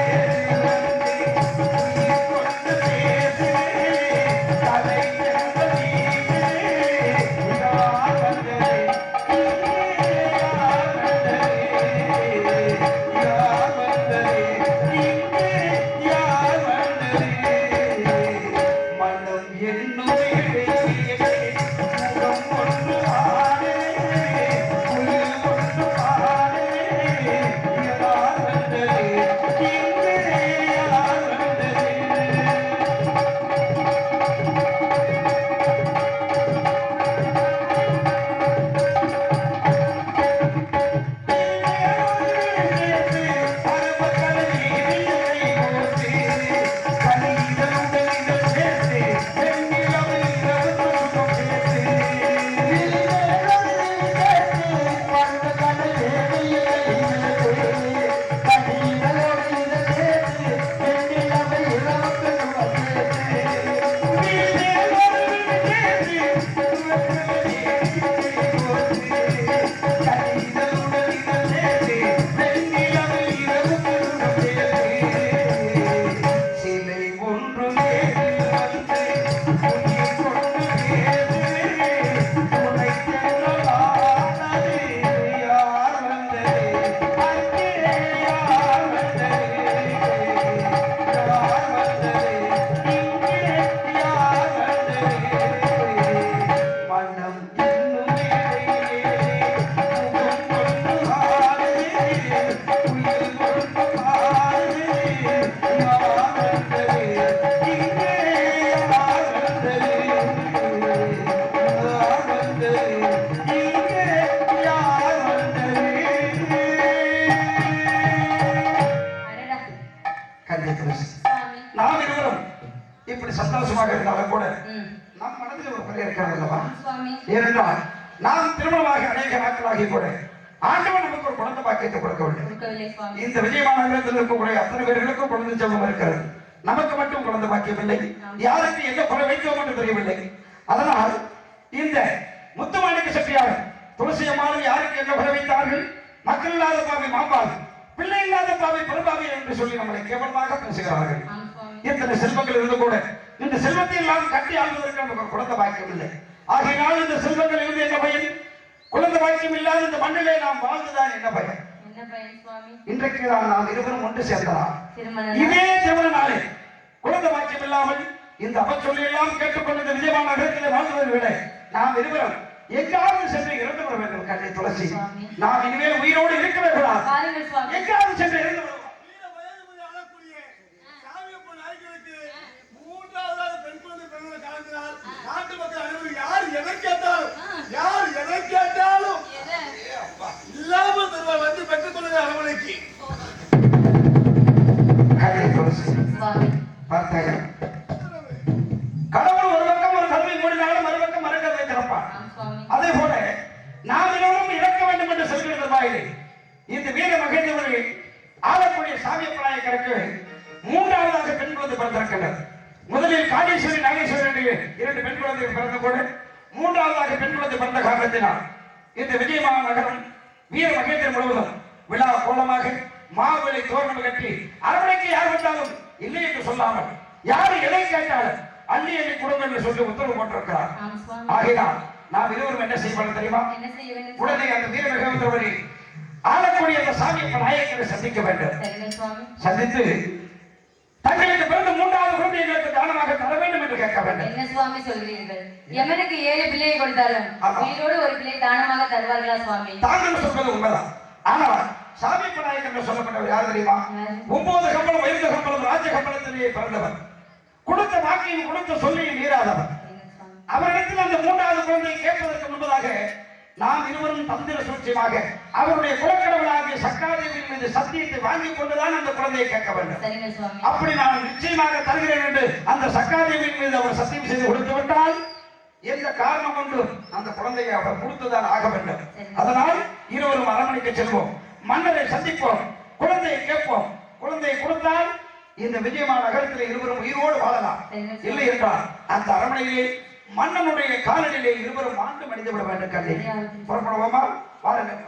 சந்தோஷமாக இருந்தாலும் கூட ம். நம் மனதில் ஒரு குறை இருக்கிறது அல்லவா? சுவாமி ஏனென்றால் நாம் திருமணமாக அநேக நாட்களாகி கூட ஆண்டவன் நமக்கு ஒரு குழந்தை பாக்கியத்தை கொடுக்கவில்லை. கொடுக்கவில்லை சுவாமி. இந்த விஜயமாநகரத்தில் இருக்கக்கூடிய அத்தனை பேர்களுக்கும் குழந்தை செல்வம் இருக்கிறது, நமக்கு மட்டும் குழந்தை பாக்கியமில்லை. யாருக்கு என்ன குறை வைத்தோம் என்று தெரியவில்லை. அதனால் இந்த முத்துமாணிக்க செட்டியார் துளசி அம்மாவும் யாருக்கு என்ன குறை வைத்தார்கள்? மக்கள் இல்லாத பாவி மாம்பாவி, பிள்ளை இல்லாத பாவி பெரும்பாவி என்று சொல்லி நம்மளை கேவலமாக பேசுகிறார்கள். ஆம் சுவாமி. இத்தனை செல்வங்கள் இருந்து கூட இந்த செல்வத்தை எல்லாம் கட்டி ஆள்வதற்கு நமக்கு குழந்தை பாக்கியம் இல்லை. ஆகையினால் இந்த செல்வங்கள் இருந்து என்ன பயன்? குழந்தை பாக்கியம் இல்லாத இந்த மண்ணிலே நாம் வாழ்ந்துதான் என்ன பயன்? என்ன பயன் சுவாமி? இன்றைக்கு தான் நாம் இருவரும் ஒன்று சேர்ந்தலாம். திருமணம் இதே திருமண நாளே குழந்தை பாக்கியம் இல்லாமல் இந்த அவச்சொல்லி எல்லாம் கேட்டுக்கொண்டு இந்த விஜயமான நகரத்திலே வாழ்வதை விட நாம் இருவரும் எங்காவது சென்று இறந்து வர வேண்டும். கண்ணை துளசி, நாம் இனிமேல் உயிரோடு இருக்கவே கூடாது. பாருங்கள் சுவாமி. எங்காவது சென்று இறந்து வருவோம். நாட்டு மக்கள் அனைவரும் யார் எதை கேட்டாலும் இல்லாமல் தருவார் வந்து பெற்றுக் கொள்ளுங்க அரவணைக்கு. கண்ணை துளசி சுவாமி. பார்த்தாயா, கடவுள் ஒரு பக்கம் ஒரு கல்வி மூடினாலும் மறுபக்கம் மரக்கதை திறப்பார். ஆம் சுவாமி. அதே போல நாம் இருவரும் இறக்க வேண்டும் என்று சொல்கிறது வாயிலே இந்த வீர மகேந்திரவர்கள் ஆளக்கூடிய சாமியப்பராய கணக்கு மூன்றாவதாக பெண் குழந்தை பிறந்திருக்கின்றது. முதலில் காளீஸ்வரி நாகேஸ்வரி என்று இரண்டு பெண் குழந்தைகள் பிறந்த கூட மூன்றாவதாக பெண் குழந்தை பிறந்த காரணத்தினால் இந்த விஜயமான நகரம் வீர மகேந்திரம் முழுவதும் விழா கோலமாக மாவிளை தோரணம் கட்டி அரவணைக்கு யார் வந்தாலும் இல்லை என்று சொல்லாமல் யார் எதை கேட்டாலும் அள்ளி அள்ளி கொடுங்கள் என்று சொல்லி உத்தரவு போட்டிருக்கிறார். ஆம் சுவாமி. ஆகையால் நாம் இருவரும் என்ன செய்வோம் தெரியுமா? என்ன செய்ய வேண்டும்? உடனே அந்த வீர மகேந்திரவரை ஆளக்கூடிய அந்த சாமியப்ப நாயக்கரை சந்திக்க வேண்டும். சரிங்க சுவாமி. சந்தித்து தங்களுக்கு பிறந்த மூன்றாவது குழந்தை எங்களுக்கு தானமாக தர வேண்டும் என்று கேட்க வேண்டும். என்ன சுவாமி சொல்கிறீர்கள்? எமனுக்கு 7 பிள்ளையை கொடுத்தாலும் ஆமா. உயிரோடு ஒரு பிள்ளை தானமாக தருவார்களா சுவாமி? தாங்கள் சொல்வது உண்மைதான். ஆனால் சாமியப்ப நாயக்கர் என்று சொல்லப்பட்டவர் யார் தெரியுமா? 9 கம்பளம் 5 கம்பளம் ராஜ கம்பளத்திலேயே பிறந்தவர், கொடுத்த வாக்கையும் கொடுத்த சொல்லையும் மீறாதவர். சரிங்க சுவாமி. அவரிடத்தில் அந்த மூன்றாவது குழந்தையை கேட்பதற்கு முன்பதாக நாம் இருவரும் தந்திர சூழ்ச்சியமாக அவருடைய குலக்கடவுளாகிய சக்காதேவியின் மீது சத்தியத்தை வாங்கிக் கொண்டுதான் அந்த குழந்தையை கேட்க வேண்டும். சரிங்க சுவாமி. அப்படி நான் நிச்சயமாக தருகிறேன் என்று அந்த சக்காதேவியின் மீது அவர் சத்தியம் செய்து கொடுத்து விட்டால் எந்த காரணம் கொண்டு அந்த குழந்தையை அவர் கொடுத்துதான் ஆக வேண்டும். அதனால் இருவரும் அரண்மனைக்கு செல்வோம், மன்னரை சந்திப்போம், குழந்தையை கேட்போம். குழந்தையை கொடுத்தால் இந்த விஜயமான நகரத்தில் இருவரும் உயிரோடு வாழலாம். இல்லை என்றால் அந்த அரண்மனையிலே மன்னனுடைய காலனிலே இருவரும் ஆண்டு மடிந்து விட வேண்டும். கண்ணை புறப்படுவோமா? வாருங்கள்.